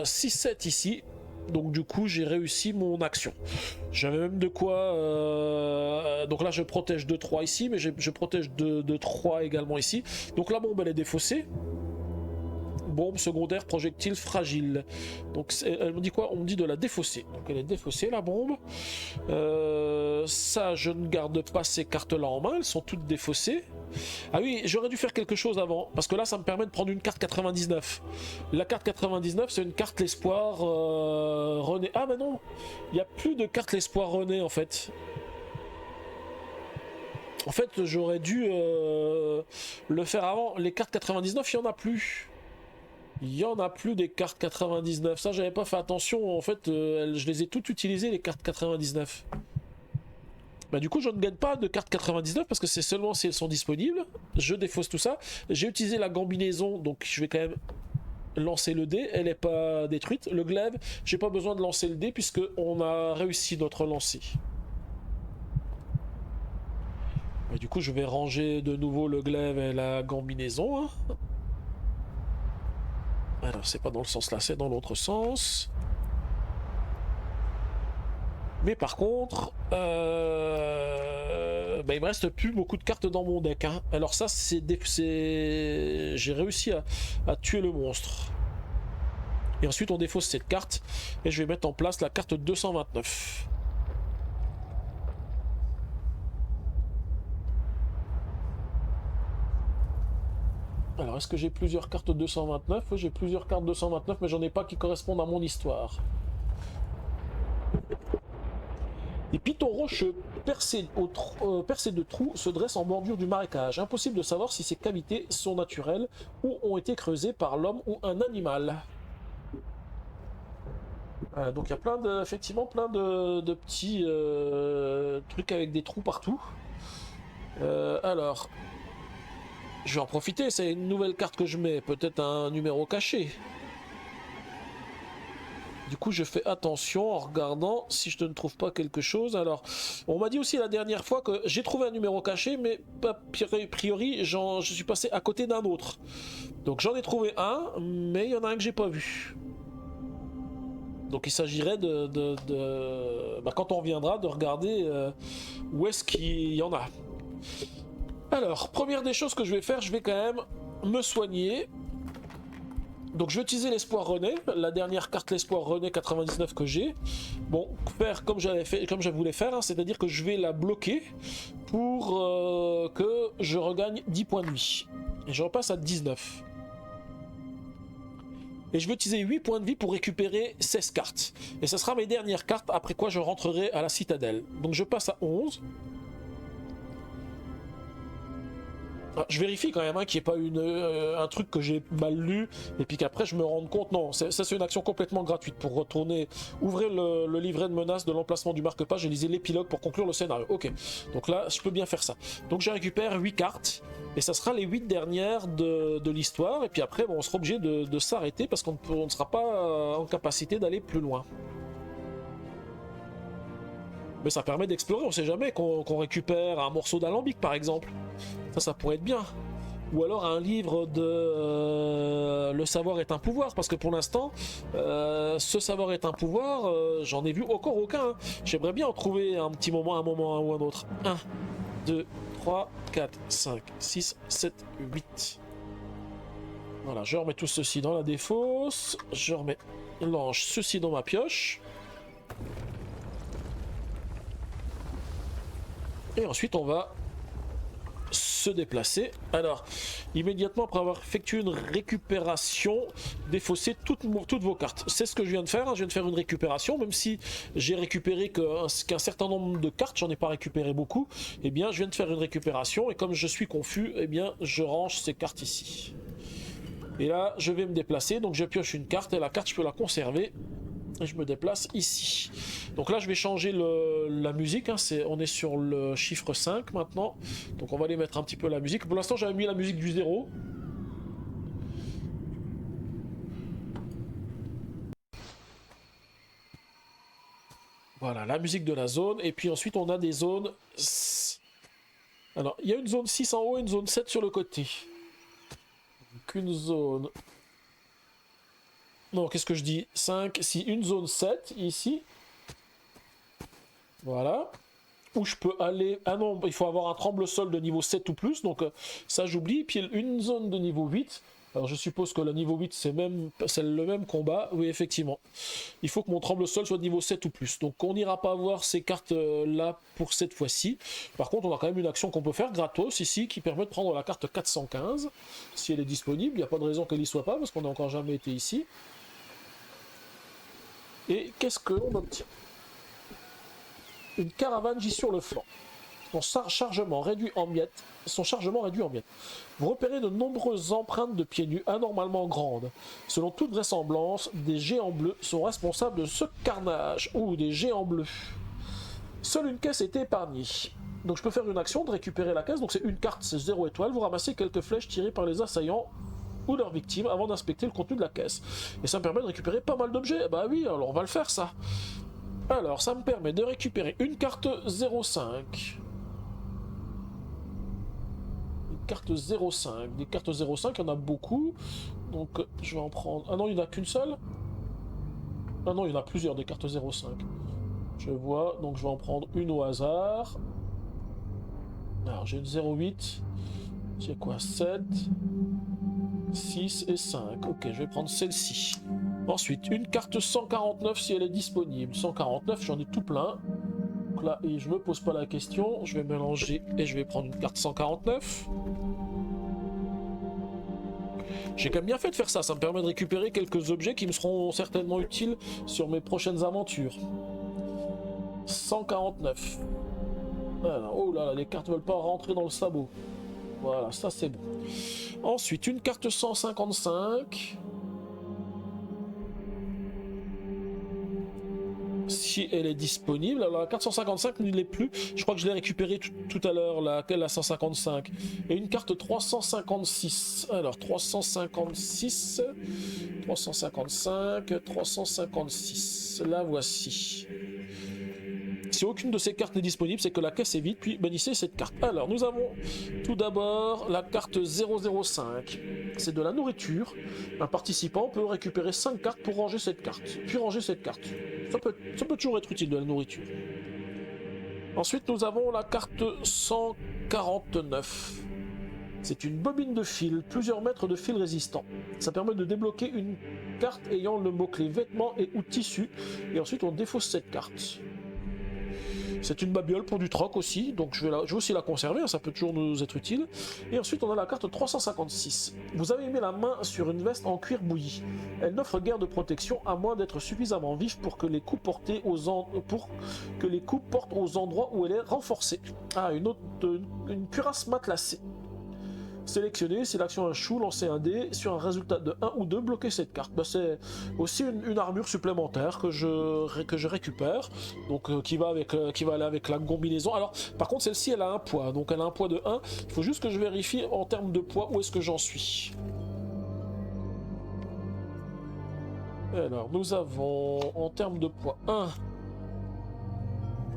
6, 7 ici. Donc du coup j'ai réussi mon action. J'avais même de quoi... Donc là je protège de 3 ici, mais je protège de 3 également ici. Donc la bombe elle est défaussée. Bombe secondaire projectile fragile. Donc elle me dit quoi? On me dit de la défausser. Donc elle est défaussée la bombe. Ça je ne garde pas ces cartes là en main, elles sont toutes défaussées. Ah oui, j'aurais dû faire quelque chose avant, parce que là ça me permet de prendre une carte 99. La carte 99 c'est une carte l'espoir René. Ah bah non, il n'y a plus de carte l'espoir René en fait. En fait j'aurais dû le faire avant. Les cartes 99 il n'y en a plus. Il y en a plus des cartes 99, ça j'avais pas fait attention, en fait je les ai toutes utilisées les cartes 99. Bah du coup je ne gagne pas de cartes 99 parce que c'est seulement si elles sont disponibles. Je défausse tout ça, j'ai utilisé la combinaison, donc je vais quand même lancer le dé, elle n'est pas détruite. Le glaive, j'ai pas besoin de lancer le dé puisque on a réussi notre lancer. Et du coup je vais ranger de nouveau le glaive et la combinaison, hein. Alors c'est pas dans le sens là, c'est dans l'autre sens. Mais par contre, bah, il me reste plus beaucoup de cartes dans mon deck, hein. Alors ça j'ai réussi à tuer le monstre. Et ensuite on défausse cette carte et je vais mettre en place la carte 229. Alors Alors, est-ce que j'ai plusieurs cartes 229? Oui, j'ai plusieurs cartes 229, mais j'en ai pas qui correspondent à mon histoire. Des pitons rocheux percés de trous se dressent en bordure du marécage. Impossible de savoir si ces cavités sont naturelles ou ont été creusées par l'homme ou un animal. Donc il y a effectivement plein de petits trucs avec des trous partout. Alors, je vais en profiter, c'est une nouvelle carte que je mets, peut-être un numéro caché. Du coup, je fais attention en regardant si je ne trouve pas quelque chose. Alors, on m'a dit aussi la dernière fois que j'ai trouvé un numéro caché, mais a priori, je suis passé à côté d'un autre. Donc j'en ai trouvé un, mais il y en a un que j'ai pas vu. Donc il s'agirait quand on reviendra, de regarder où est-ce qu'il y en a. Alors, première des choses que je vais faire, je vais quand même me soigner. Donc je vais utiliser l'espoir René, la dernière carte l'espoir René 99 que j'ai. Bon, faire comme je voulais faire, hein, c'est-à-dire que je vais la bloquer pour que je regagne 10 points de vie. Et je repasse à 19. Et je vais utiliser 8 points de vie pour récupérer 16 cartes. Et ce sera mes dernières cartes, après quoi je rentrerai à la citadelle. Donc je passe à 11. Ah, je vérifie quand même qu'il n'y ait pas un truc que j'ai mal lu et puis qu'après je me rende compte. Non, ça c'est une action complètement gratuite pour retourner, ouvrir le livret de menaces de l'emplacement du marque-page et lisez l'épilogue pour conclure le scénario. Ok, donc là je peux bien faire ça. Donc je récupère 8 cartes et ça sera les 8 dernières de l'histoire. Et puis après bon, on sera obligé de s'arrêter parce qu'on ne sera pas en capacité d'aller plus loin. Mais ça permet d'explorer, on sait jamais qu'on récupère un morceau d'alambic par exemple. Ça pourrait être bien. Ou alors un livre de Le savoir est un pouvoir, parce que pour l'instant, ce savoir est un pouvoir, j'en ai vu encore aucun. Hein. J'aimerais bien en trouver un petit moment, un moment ou un autre. 1, 2, 3, 4, 5, 6, 7, 8. Voilà, je remets tout ceci dans la défausse. Je mélange ceci dans ma pioche. Et ensuite, on va se déplacer. Alors, immédiatement après avoir effectué une récupération, défausser toutes vos cartes. C'est ce que je viens de faire. Hein. Je viens de faire une récupération, même si j'ai récupéré qu'un certain nombre de cartes, j'en ai pas récupéré beaucoup. Eh bien, je viens de faire une récupération et comme je suis confus, eh bien, je range ces cartes ici. Et là, je vais me déplacer. Donc, je pioche une carte et la carte, je peux la conserver. Et je me déplace ici. Donc là je vais changer la musique, hein. On est sur le chiffre 5 maintenant. Donc on va aller mettre un petit peu la musique. Pour l'instant j'avais mis la musique du 0. Voilà, la musique de la zone. Et puis ensuite on a des zones. Alors il y a une zone 6 en haut et une zone 7 sur le côté. Donc une zone... Non, qu'est-ce que je dis? 5, si une zone 7 ici. Voilà. Où je peux aller... Ah non, il faut avoir un tremble-sol de niveau 7 ou plus, donc ça j'oublie. Puis une zone de niveau 8. Alors je suppose que le niveau 8 c'est le même combat. Oui, effectivement. Il faut que mon tremble-sol soit de niveau 7 ou plus. Donc on n'ira pas voir ces cartes là pour cette fois-ci. Par contre, on a quand même une action qu'on peut faire gratos ici qui permet de prendre la carte 415. Si elle est disponible, il n'y a pas de raison qu'elle n'y soit pas parce qu'on n'a encore jamais été ici. Et qu'est-ce que l'on obtient? Une caravane gît sur le flanc. Son chargement réduit en miettes. Vous repérez de nombreuses empreintes de pieds nus anormalement grandes. Selon toute vraisemblance, des géants bleus sont responsables de ce carnage. Ou des géants bleus. Seule une caisse est épargnée. Donc je peux faire une action de récupérer la caisse. Donc c'est une carte, c'est 0 étoile. Vous ramassez quelques flèches tirées par les assaillants ou leurs victimes avant d'inspecter le contenu de la caisse. Et ça me permet de récupérer pas mal d'objets. Bah oui, alors on va le faire ça. Alors ça me permet de récupérer une carte 0,5. Une carte 0,5. Des cartes 0,5, il y en a beaucoup. Donc je vais en prendre... Ah non, il n'y en a qu'une seule? Ah non, il y en a plusieurs des cartes 0,5. Je vois, donc je vais en prendre une au hasard. Alors j'ai une 0,8. J'ai quoi? 7... 6 et 5. Ok, je vais prendre celle-ci. Ensuite, une carte 149 si elle est disponible. 149, j'en ai tout plein. Donc là, et je me pose pas la question. Je vais mélanger et je vais prendre une carte 149. J'ai quand même bien fait de faire ça, ça me permet de récupérer quelques objets qui me seront certainement utiles sur mes prochaines aventures. 149. Alors, oh là là, les cartes ne veulent pas rentrer dans le sabot. Voilà, ça c'est bon. Ensuite, une carte 155. Si elle est disponible. Alors la carte 155 ne l'est plus. Je crois que je l'ai récupérée tout à l'heure, la 155. Et une carte 356. Alors 356, 355, 356. La voici. Si aucune de ces cartes n'est disponible, c'est que la caisse est vide, puis bannissez cette carte. Alors, nous avons tout d'abord la carte 005. C'est de la nourriture. Un participant peut récupérer 5 cartes pour ranger cette carte, puis ranger cette carte. Ça peut toujours être utile, de la nourriture. Ensuite, nous avons la carte 149. C'est une bobine de fil, plusieurs mètres de fil résistant. Ça permet de débloquer une carte ayant le mot-clé vêtements et ou tissu, et ensuite on défausse cette carte. C'est une babiole pour du troc aussi, donc je vais aussi la conserver, ça peut toujours nous être utile. Et ensuite on a la carte 356. Vous avez mis la main sur une veste en cuir bouilli. Elle n'offre guère de protection à moins d'être suffisamment vif pour que les coups portent aux endroits où elle est renforcée. Ah, une cuirasse matelassée. Sélectionner, si l'action échoue, lancer un dé, sur un résultat de 1 ou 2, bloquer cette carte. Bah, c'est aussi une armure supplémentaire que je récupère, donc qui va aller avec la combinaison. Alors, par contre, celle-ci, elle a un poids, donc elle a un poids de 1. Il faut juste que je vérifie en termes de poids où est-ce que j'en suis. Alors, nous avons en termes de poids 1,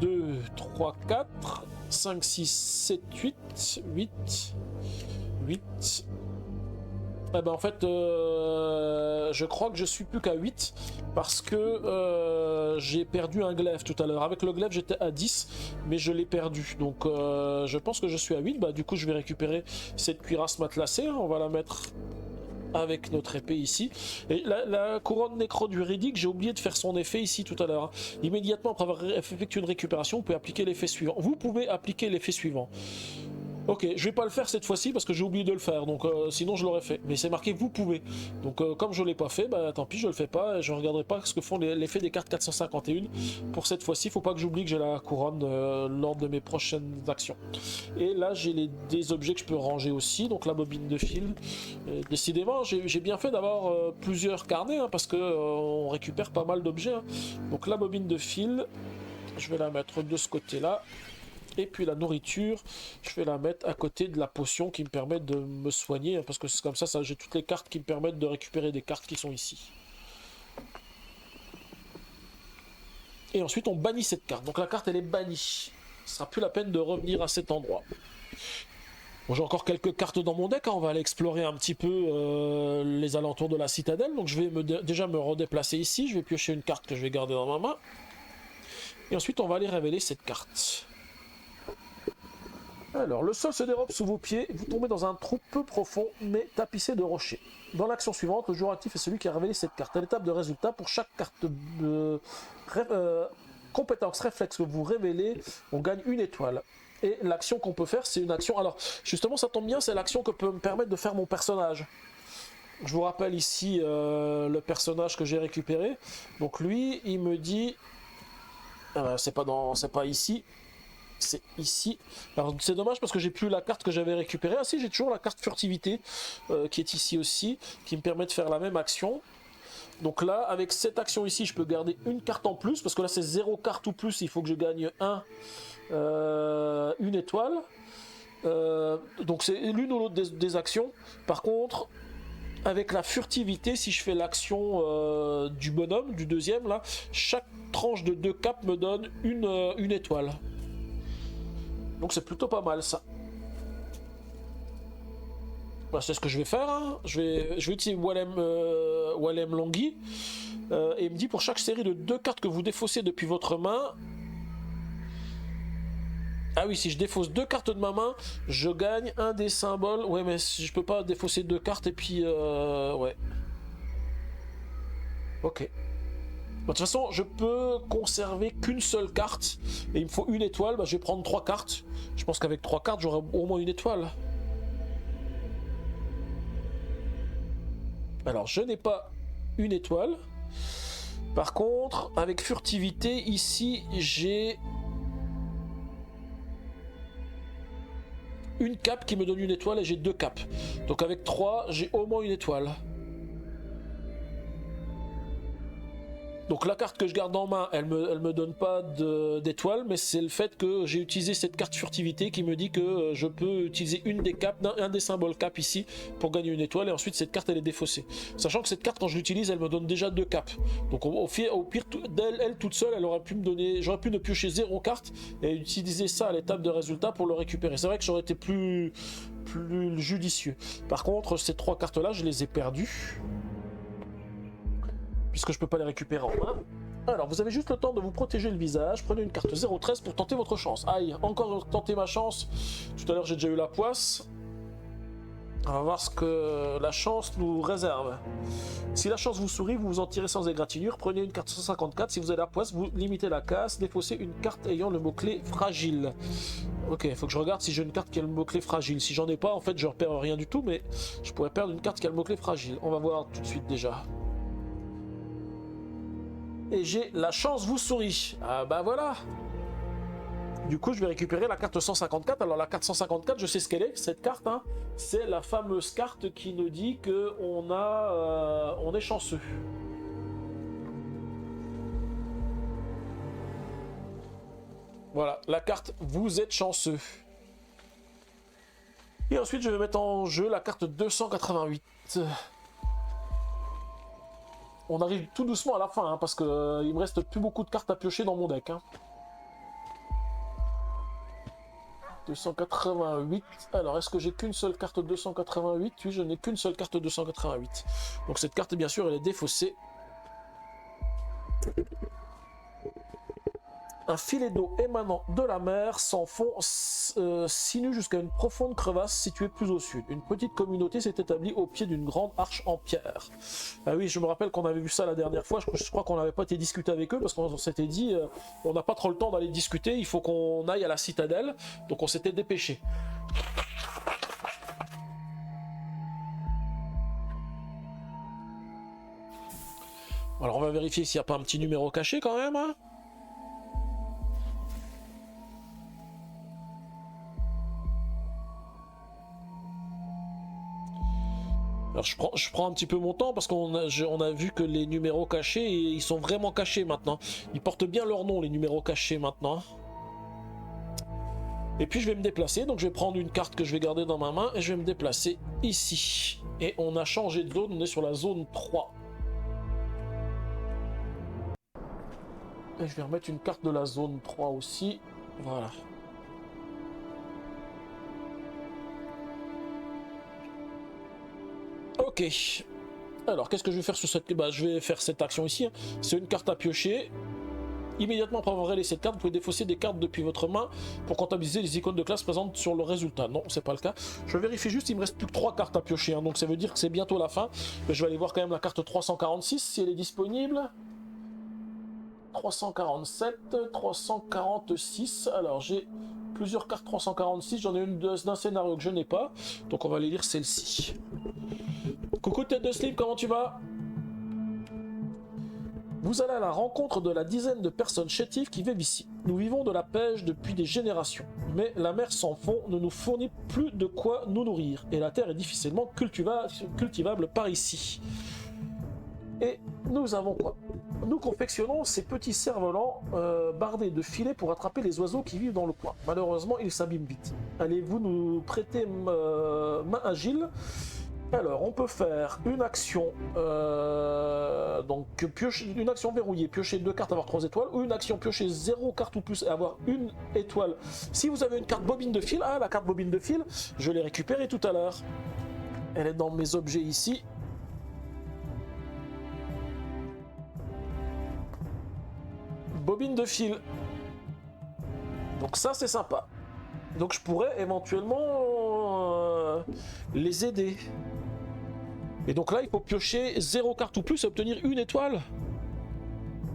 2, 3, 4, 5, 6, 7, 8, 8... 8. Eh ben en fait, je crois que je suis plus qu'à 8 parce que j'ai perdu un glaive tout à l'heure. Avec le glaive, j'étais à 10, mais je l'ai perdu. Donc, je pense que je suis à 8. Bah, du coup, je vais récupérer cette cuirasse matelassée. On va la mettre avec notre épée ici. Et la couronne nécroduridique, j'ai oublié de faire son effet ici tout à l'heure. Immédiatement après avoir effectué une récupération, vous pouvez appliquer l'effet suivant. Vous pouvez appliquer l'effet suivant. Ok, je vais pas le faire cette fois-ci parce que j'ai oublié de le faire, donc sinon je l'aurais fait. Mais c'est marqué vous pouvez. Donc comme je l'ai pas fait, bah tant pis, je le fais pas et je regarderai pas ce que font l'effet des cartes 451. Pour cette fois-ci, faut pas que j'oublie que j'ai la couronne lors de mes prochaines actions. Et là, j'ai des objets que je peux ranger aussi, donc la bobine de fil. Décidément, j'ai bien fait d'avoir plusieurs carnets parce que on récupère pas mal d'objets. Donc la bobine de fil, je vais la mettre de ce côté-là. Et puis la nourriture, je vais la mettre à côté de la potion qui me permet de me soigner, parce que c'est comme ça, j'ai toutes les cartes qui me permettent de récupérer des cartes qui sont ici. Et ensuite on bannit cette carte, donc la carte elle est bannie. Ce sera plus la peine de revenir à cet endroit. Bon, j'ai encore quelques cartes dans mon deck, on va aller explorer un petit peu les alentours de la citadelle, donc je vais déjà me redéplacer ici, je vais piocher une carte que je vais garder dans ma main. Et ensuite on va aller révéler cette carte. Alors, le sol se dérobe sous vos pieds et vous tombez dans un trou peu profond mais tapissé de rochers. Dans l'action suivante, le joueur actif est celui qui a révélé cette carte. À l'étape de résultat, pour chaque carte de compétence réflexe que vous révélez, on gagne une étoile. Et l'action qu'on peut faire, c'est une action... Alors, justement, ça tombe bien, c'est l'action que peut me permettre de faire mon personnage. Je vous rappelle ici le personnage que j'ai récupéré. Donc lui, il me dit... c'est pas ici. C'est ici. Alors c'est dommage parce que j'ai plus la carte que j'avais récupérée. Ah si, j'ai toujours la carte furtivité qui est ici aussi, qui me permet de faire la même action. Donc là, avec cette action ici, je peux garder une carte en plus, parce que là c'est 0 carte ou plus, il faut que je gagne une étoile. Donc c'est l'une ou l'autre des actions. Par contre, avec la furtivité, si je fais l'action du bonhomme, du deuxième, là, chaque tranche de 2 capes me donne une étoile. Donc c'est plutôt pas mal ça. Bah, c'est ce que je vais faire. Hein. Je vais utiliser Walem Langui. Et il me dit pour chaque série de 2 cartes que vous défaussez depuis votre main. Ah oui, si je défausse 2 cartes de ma main, je gagne un des symboles. Ouais, mais je peux pas défausser 2 cartes et puis. Ouais. Ok. De toute façon, je peux conserver qu'une seule carte et il me faut une étoile. Bah, je vais prendre 3 cartes. Je pense qu'avec 3 cartes, j'aurai au moins une étoile. Alors, je n'ai pas une étoile. Par contre, avec furtivité, ici, j'ai une cape qui me donne une étoile et j'ai 2 capes. Donc avec 3, j'ai au moins une étoile. Donc la carte que je garde en main, elle me donne pas d'étoile, mais c'est le fait que j'ai utilisé cette carte furtivité qui me dit que je peux utiliser une des capes, un des symboles cap ici, pour gagner une étoile, et ensuite cette carte elle est défaussée. Sachant que cette carte quand je l'utilise, elle me donne déjà 2 capes. Donc au pire, elle toute seule, elle aurait pu me donner, j'aurais pu ne piocher 0 carte et utiliser ça à l'étape de résultat pour le récupérer. C'est vrai que j'aurais été plus judicieux. Par contre, ces 3 cartes là, je les ai perdues. Puisque je peux pas les récupérer en main. Alors, vous avez juste le temps de vous protéger le visage. Prenez une carte 0,13 pour tenter votre chance. Aïe, encore tenter ma chance. Tout à l'heure, j'ai déjà eu la poisse. On va voir ce que la chance nous réserve. Si la chance vous sourit, vous vous en tirez sans égratignure. Prenez une carte 154. Si vous avez la poisse, vous limitez la casse. Défaussez une carte ayant le mot-clé fragile. Ok, il faut que je regarde si j'ai une carte qui a le mot-clé fragile. Si j'en ai pas, en fait, je ne perds rien du tout, mais je pourrais perdre une carte qui a le mot-clé fragile. On va voir tout de suite déjà. Et j'ai la chance vous sourit. Ah bah voilà. Du coup, je vais récupérer la carte 154. Alors la carte 154, je sais ce qu'elle est, cette carte. Hein. C'est la fameuse carte qui nous dit que on est chanceux. Voilà, la carte vous êtes chanceux. Et ensuite, je vais mettre en jeu la carte 288. On arrive tout doucement à la fin, hein, parce qu'il me reste plus beaucoup de cartes à piocher dans mon deck. Hein. 288. Alors, est-ce que j'ai qu'une seule carte 288? Oui, je n'ai qu'une seule carte 288. Donc cette carte, bien sûr, elle est défaussée. Un filet d'eau émanant de la mer s'enfonce sinue jusqu'à une profonde crevasse située plus au sud. Une petite communauté s'est établie au pied d'une grande arche en pierre. Ah oui, je me rappelle qu'on avait vu ça la dernière fois. Je crois qu'on n'avait pas été discuter avec eux parce qu'on s'était dit on n'a pas trop le temps d'aller discuter, il faut qu'on aille à la citadelle. Donc on s'était dépêché. Alors on va vérifier s'il n'y a pas un petit numéro caché quand même. Hein. Alors je prends un petit peu mon temps parce qu'on a vu que les numéros cachés, ils sont vraiment cachés maintenant. Ils portent bien leur nom, les numéros cachés maintenant. Et puis je vais me déplacer, donc je vais prendre une carte que je vais garder dans ma main et je vais me déplacer ici. Et on a changé de zone, on est sur la zone 3. Et je vais remettre une carte de la zone 3 aussi. Voilà. Ok. Alors, qu'est-ce que je vais faire sur cette... Bah, je vais faire cette action ici. Hein. C'est une carte à piocher. Immédiatement après avoir réalisé cette carte, vous pouvez défausser des cartes depuis votre main pour comptabiliser les icônes de classe présentes sur le résultat. Non, c'est pas le cas. Je vérifie juste, il me reste plus que 3 cartes à piocher. Hein, donc ça veut dire que c'est bientôt la fin. Mais je vais aller voir quand même la carte 346 si elle est disponible. 347, 346. Alors, j'ai plusieurs cartes 346. J'en ai une d'un scénario que je n'ai pas. Donc on va aller lire celle-ci. Coucou tête de slip, comment tu vas? Vous allez à la rencontre de la dizaine de personnes chétives qui vivent ici. Nous vivons de la pêche depuis des générations, mais la mer sans fond ne nous fournit plus de quoi nous nourrir, et la terre est difficilement cultivable par ici. Et nous avons quoi? Nous confectionnons ces petits cerfs-volants bardés de filets pour attraper les oiseaux qui vivent dans le coin. Malheureusement, ils s'abîment vite. Allez-vous nous prêter main agile? Alors, on peut faire une action, donc une action verrouillée, piocher 2 cartes, avoir 3 étoiles, ou une action piocher 0 carte ou plus et avoir 1 étoile. Si vous avez une carte bobine de fil, la carte bobine de fil, je l'ai récupérée tout à l'heure. Elle est dans mes objets ici. Bobine de fil. Donc ça, c'est sympa. Donc je pourrais éventuellement les aider. Et donc là, il faut piocher 0 carte ou plus et obtenir 1 étoile.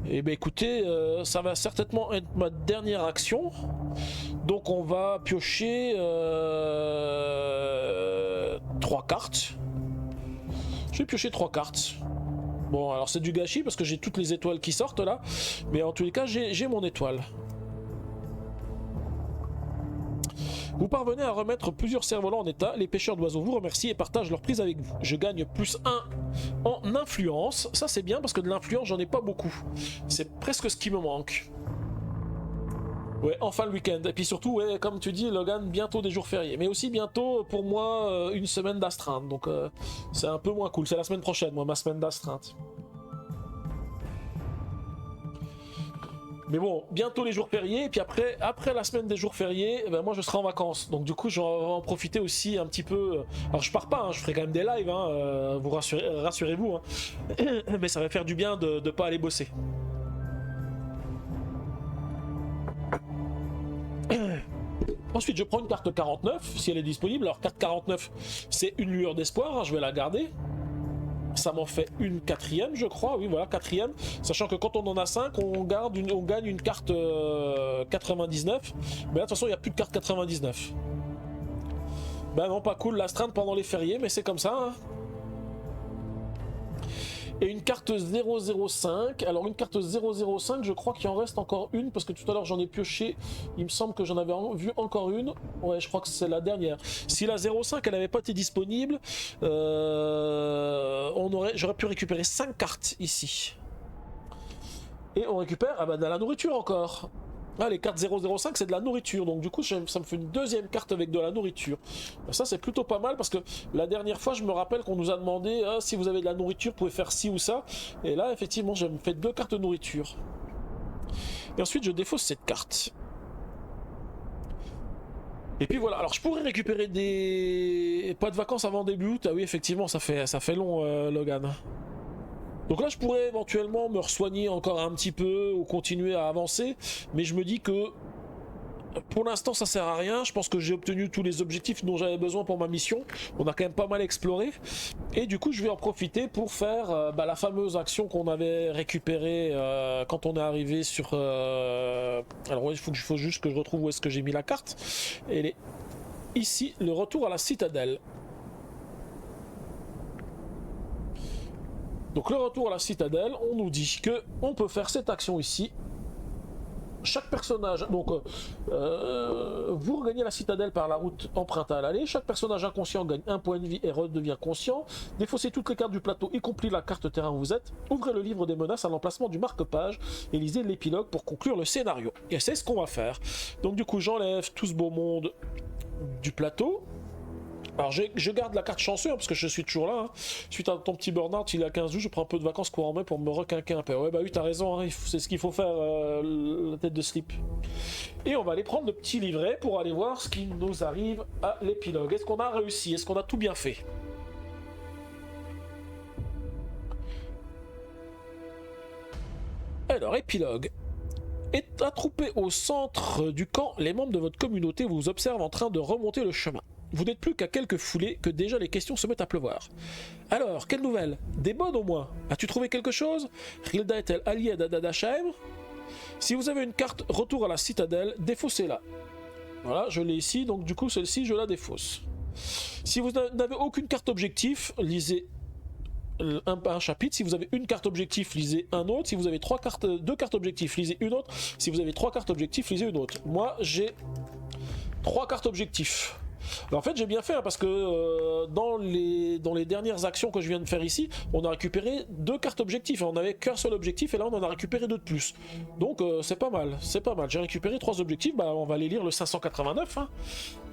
Et bien écoutez, ça va certainement être ma dernière action. Donc on va piocher 3 cartes. Je vais piocher 3 cartes. Bon, alors c'est du gâchis parce que j'ai toutes les étoiles qui sortent là. Mais en tous les cas, j'ai mon étoile. Vous parvenez à remettre plusieurs cerfs-volants en état. Les pêcheurs d'oiseaux vous remercient et partagent leur prise avec vous. Je gagne plus 1 en influence. Ça c'est bien parce que de l'influence j'en ai pas beaucoup. C'est presque ce qui me manque. Ouais, enfin le week-end. Et puis surtout, ouais, comme tu dis, Logan, bientôt des jours fériés. Mais aussi bientôt, pour moi, une semaine d'astreinte. Donc c'est un peu moins cool. C'est la semaine prochaine, moi, ma semaine d'astreinte. Mais bon, bientôt les jours fériés, et puis après la semaine des jours fériés, ben moi je serai en vacances. Donc du coup, je vais en profiter aussi un petit peu. Alors je pars pas, hein, je ferai quand même des lives, hein, vous rassurez-vous. Hein. Mais ça va faire du bien de pas aller bosser. Ensuite, je prends une carte 49, si elle est disponible. Alors carte 49, c'est une lueur d'espoir, hein, je vais la garder. Ça m'en fait une 4e, je crois. Oui, voilà, 4e. Sachant que quand on en a 5, on gagne une carte 99. Mais là, de toute façon, il n'y a plus de carte 99. Ben non, pas cool, l'astreinte pendant les fériés, mais c'est comme ça. Hein. Et une carte 005. Alors, une carte 005, je crois qu'il en reste encore une, parce que tout à l'heure, j'en ai pioché. Il me semble que j'en avais vu encore une. Ouais, je crois que c'est la dernière. Si la 05, elle n'avait pas été disponible, j'aurais pu récupérer 5 cartes ici. Et on récupère de la nourriture encore. Ah, les cartes 005, c'est de la nourriture. Donc du coup, ça me fait une 2e carte avec de la nourriture. Ça, c'est plutôt pas mal parce que la dernière fois, je me rappelle qu'on nous a demandé si vous avez de la nourriture, vous pouvez faire ci ou ça. Et là, effectivement, je me fais 2 cartes de nourriture. Et ensuite, je défausse cette carte. Et puis voilà, alors je pourrais récupérer des... Pas de vacances avant début août. Ah oui, effectivement, ça fait long, Logan. Donc là, je pourrais éventuellement me re-soigner encore un petit peu ou continuer à avancer, mais je me dis que pour l'instant, ça sert à rien. Je pense que j'ai obtenu tous les objectifs dont j'avais besoin pour ma mission. On a quand même pas mal exploré, et du coup, je vais en profiter pour faire la fameuse action qu'on avait récupérée quand on est arrivé sur. Alors, ouais, il faut juste que je retrouve où est-ce que j'ai mis la carte. Elle est ici, le retour à la citadelle. Donc le retour à la citadelle, on nous dit que on peut faire cette action ici. Chaque personnage, donc vous regagnez la citadelle par la route empruntée à l'aller. Chaque personnage inconscient gagne 1 point de vie et redevient conscient. Défaussez toutes les cartes du plateau, y compris la carte terrain où vous êtes. Ouvrez le livre des menaces à l'emplacement du marque-page et lisez l'épilogue pour conclure le scénario. Et c'est ce qu'on va faire. Donc du coup, j'enlève tout ce beau monde du plateau. Alors je garde la carte chanceux parce que je suis toujours là. Hein. Suite à ton petit burn-out, il y a 15 jours, je prends un peu de vacances courant mai pour me requinquer un peu. Ouais bah oui, t'as raison, hein, c'est ce qu'il faut faire, la tête de slip. Et on va aller prendre le petit livret pour aller voir ce qui nous arrive à l'épilogue. Est-ce qu'on a réussi? Est-ce qu'on a tout bien fait? Alors, épilogue. Est attroupé au centre du camp, les membres de votre communauté vous observent en train de remonter le chemin. Vous n'êtes plus qu'à quelques foulées que déjà les questions se mettent à pleuvoir. Alors, quelle nouvelle? Des bonnes au moins. As-tu trouvé quelque chose? Rilda est-elle alliée à Dadashaem? Si vous avez une carte retour à la citadelle, défaussez-la. Voilà, je l'ai ici, donc du coup celle-ci je la défausse. Si vous n'avez aucune carte objectif, lisez un chapitre. Si vous avez une carte objectif, lisez un autre. Si vous avez deux cartes objectifs, lisez une autre. Si vous avez 3 cartes objectifs, lisez une autre. Moi j'ai 3 cartes objectifs. Alors, en fait j'ai bien fait hein, parce que dans les dernières actions que je viens de faire ici, on a récupéré 2 cartes objectifs. On n'avait qu'un seul objectif et là on en a récupéré 2 de plus. Donc c'est pas mal, c'est pas mal. J'ai récupéré 3 objectifs, bah, on va aller lire le 589. Hein.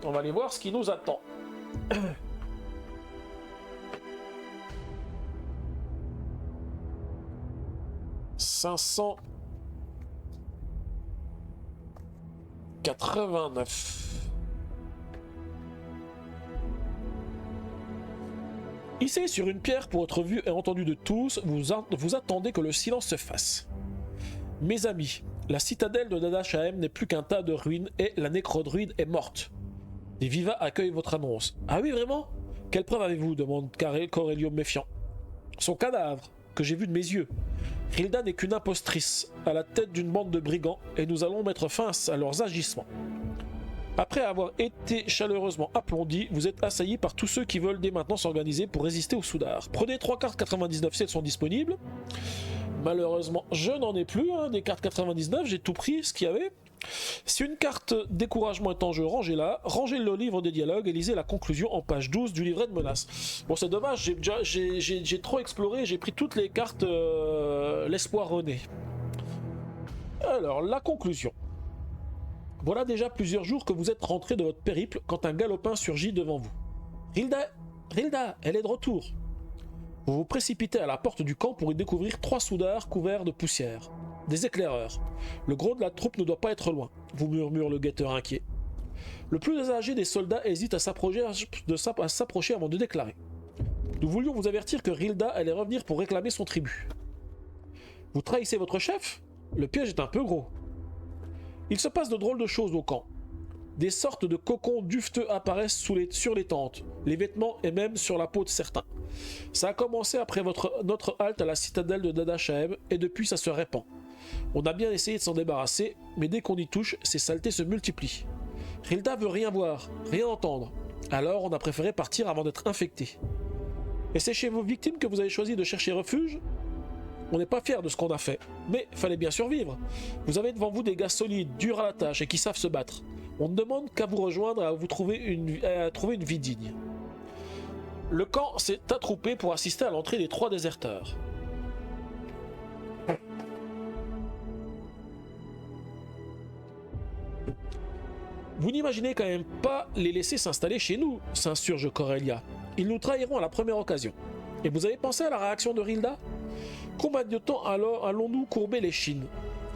On va aller voir ce qui nous attend. 589. Hissé sur une pierre pour être vu et entendu de tous, vous attendez que le silence se fasse. Mes amis, la citadelle de Dadashaem n'est plus qu'un tas de ruines et la nécrodruide est morte. Les Vivas accueillent votre annonce. Ah oui, vraiment? Quelle preuve avez-vous? Demande Corellium méfiant. Son cadavre, que j'ai vu de mes yeux. Rilda n'est qu'une impostrice, à la tête d'une bande de brigands, et nous allons mettre fin à leurs agissements. Après avoir été chaleureusement applaudi, vous êtes assailli par tous ceux qui veulent dès maintenant s'organiser pour résister au Soudar. Prenez 3 cartes 99 si elles sont disponibles. Malheureusement, je n'en ai plus, hein, des cartes 99, j'ai tout pris ce qu'il y avait. Si une carte découragement est en jeu, rangez-la, rangez le livre des dialogues et lisez la conclusion en page 12 du livret de menaces. Bon, c'est dommage, j'ai trop exploré, j'ai pris toutes les cartes l'espoir renaît. Alors, la conclusion. Voilà déjà plusieurs jours que vous êtes rentré de votre périple quand un galopin surgit devant vous. Rilda, elle est de retour. Vous vous précipitez à la porte du camp pour y découvrir 3 soudards couverts de poussière. Des éclaireurs. Le gros de la troupe ne doit pas être loin, vous murmure le guetteur inquiet. Le plus âgé des soldats hésite à s'approcher avant de déclarer. Nous voulions vous avertir que Rilda allait revenir pour réclamer son tribut. Vous trahissez votre chef ? Le piège est un peu gros. Il se passe de drôles de choses au camp. Des sortes de cocons dufteux apparaissent sur les tentes, les vêtements et même sur la peau de certains. Ça a commencé après notre halte à la citadelle de Dada Shaeb et depuis ça se répand. On a bien essayé de s'en débarrasser, mais dès qu'on y touche, ces saletés se multiplient. Rilda veut rien voir, rien entendre. Alors on a préféré partir avant d'être infecté. Et c'est chez vos victimes que vous avez choisi de chercher refuge ? On n'est pas fiers de ce qu'on a fait, mais fallait bien survivre. Vous avez devant vous des gars solides, durs à la tâche et qui savent se battre. On ne demande qu'à vous rejoindre et à trouver une vie digne. Le camp s'est attroupé pour assister à l'entrée des 3 déserteurs. Vous n'imaginez quand même pas les laisser s'installer chez nous, s'insurge Corellia. Ils nous trahiront à la première occasion. Et vous avez pensé à la réaction de Rilda ? Combien de temps alors allons-nous courber les chines ?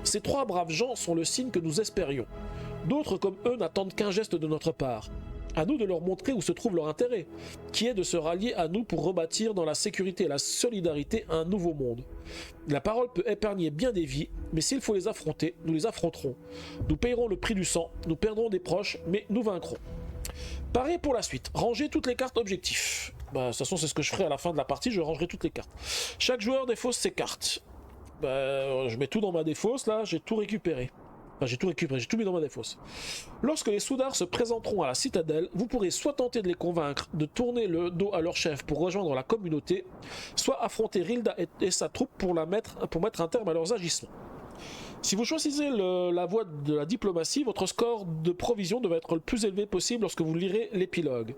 Ces 3 braves gens sont le signe que nous espérions. D'autres comme eux n'attendent qu'un geste de notre part. À nous de leur montrer où se trouve leur intérêt, qui est de se rallier à nous pour rebâtir dans la sécurité et la solidarité un nouveau monde. La parole peut épargner bien des vies, mais s'il faut les affronter, nous les affronterons. Nous payerons le prix du sang, nous perdrons des proches, mais nous vaincrons. Pareil pour la suite, rangez toutes les cartes objectifs. De toute façon c'est ce que je ferai à la fin de la partie, je rangerai toutes les cartes. Chaque joueur défausse ses cartes. Je mets tout dans ma défausse, là, j'ai tout récupéré. Enfin, j'ai tout mis dans ma défausse. Lorsque les soudards se présenteront à la citadelle, vous pourrez soit tenter de les convaincre de tourner le dos à leur chef pour rejoindre la communauté, soit affronter Rilda et sa troupe pour mettre un terme à leurs agissements. Si vous choisissez la voie de la diplomatie, votre score de provision devrait être le plus élevé possible lorsque vous lirez l'épilogue.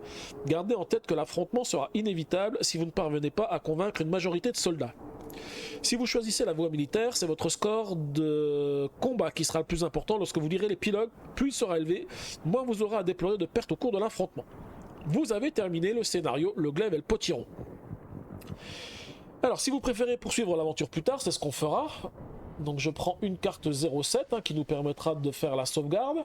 Gardez en tête que l'affrontement sera inévitable si vous ne parvenez pas à convaincre une majorité de soldats. Si vous choisissez la voie militaire, c'est votre score de combat qui sera le plus important lorsque vous lirez l'épilogue, plus il sera élevé, moins vous aurez à déplorer de pertes au cours de l'affrontement. Vous avez terminé le scénario Le Glaive et le Potiron. Alors si vous préférez poursuivre l'aventure plus tard, c'est ce qu'on fera. Donc je prends une carte 07 qui nous permettra de faire la sauvegarde.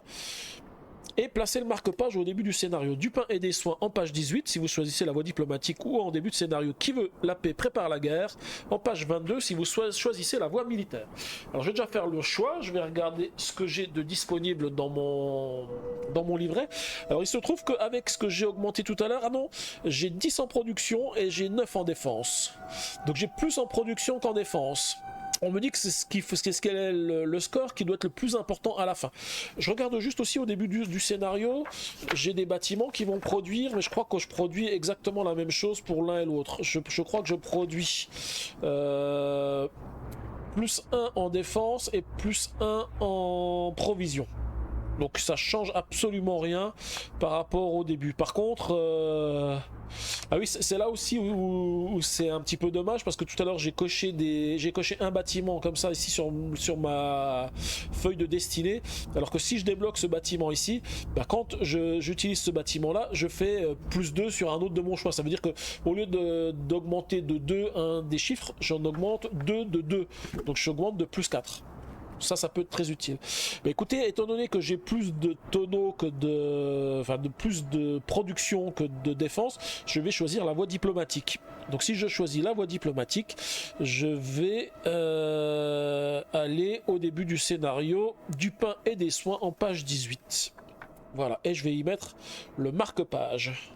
Et placer le marque-page au début du scénario. Du pain et des soins en page 18 si vous choisissez la voie diplomatique, ou en début de scénario Qui veut la paix prépare la guerre en page 22 si vous choisissez la voie militaire. Alors je vais déjà faire le choix, je vais regarder ce que j'ai de disponible dans mon livret. Alors il se trouve qu'avec ce que j'ai augmenté tout à l'heure, j'ai 10 en production et j'ai 9 en défense. Donc j'ai plus en production qu'en défense. On me dit que c'est ce qu'est le score qui doit être le plus important à la fin. Je regarde juste aussi au début du scénario, j'ai des bâtiments qui vont produire, mais je crois que je produis exactement la même chose pour l'un et l'autre. Je crois que je produis plus 1 en défense et plus 1 en provision. Donc ça change absolument rien par rapport au début. Par contre... Ah oui, c'est là aussi où c'est un petit peu dommage parce que tout à l'heure j'ai coché un bâtiment comme ça ici sur ma feuille de destinée, alors que si je débloque ce bâtiment ici, quand j'utilise ce bâtiment là, je fais plus 2 sur un autre de mon choix. Ça veut dire que au lieu d'augmenter de 2 un des chiffres, j'en augmente 2 de 2. Donc j'augmente de plus 4. Ça peut être très utile. Mais écoutez, étant donné que j'ai plus de tonneaux de plus de production que de défense, je vais choisir la voie diplomatique. Donc si je choisis la voie diplomatique, je vais aller au début du scénario Du pain et des soins en page 18. Voilà, et je vais y mettre le marque-page.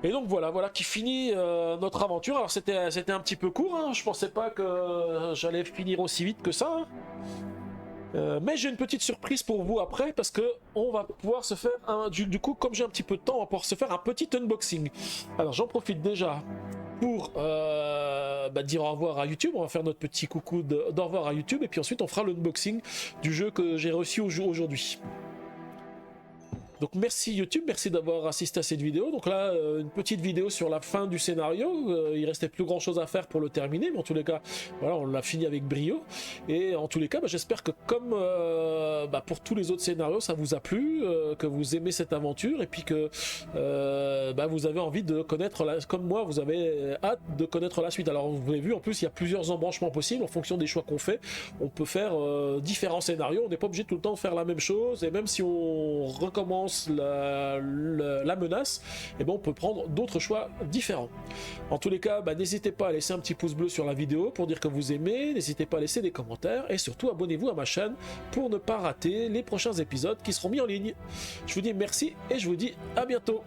Et donc voilà qui finit notre aventure. Alors c'était un petit peu court, je pensais pas que j'allais finir aussi vite que ça. Mais j'ai une petite surprise pour vous après, parce que on va pouvoir se faire du coup, comme j'ai un petit peu de temps, on va pouvoir se faire un petit unboxing. Alors j'en profite déjà pour dire au revoir à YouTube. On va faire notre petit coucou d'au revoir à YouTube, et puis ensuite on fera l'unboxing du jeu que j'ai reçu aujourd'hui. Donc merci YouTube, merci d'avoir assisté à cette vidéo. Donc là, une petite vidéo sur la fin du scénario. Il restait plus grand chose à faire pour le terminer, mais en tous les cas, voilà, on l'a fini avec brio. Et en tous les cas, j'espère que comme pour tous les autres scénarios, ça vous a plu, que vous aimez cette aventure, et puis que vous avez envie de connaître, comme moi, vous avez hâte de connaître la suite. Alors vous avez vu, en plus, il y a plusieurs embranchements possibles en fonction des choix qu'on fait. On peut faire différents scénarios, on n'est pas obligé tout le temps de faire la même chose, et même si on recommence la menace, et on peut prendre d'autres choix différents. En tous les cas, n'hésitez pas à laisser un petit pouce bleu sur la vidéo pour dire que vous aimez, n'hésitez pas à laisser des commentaires, et surtout abonnez-vous à ma chaîne pour ne pas rater les prochains épisodes qui seront mis en ligne. Je vous dis merci et je vous dis à bientôt.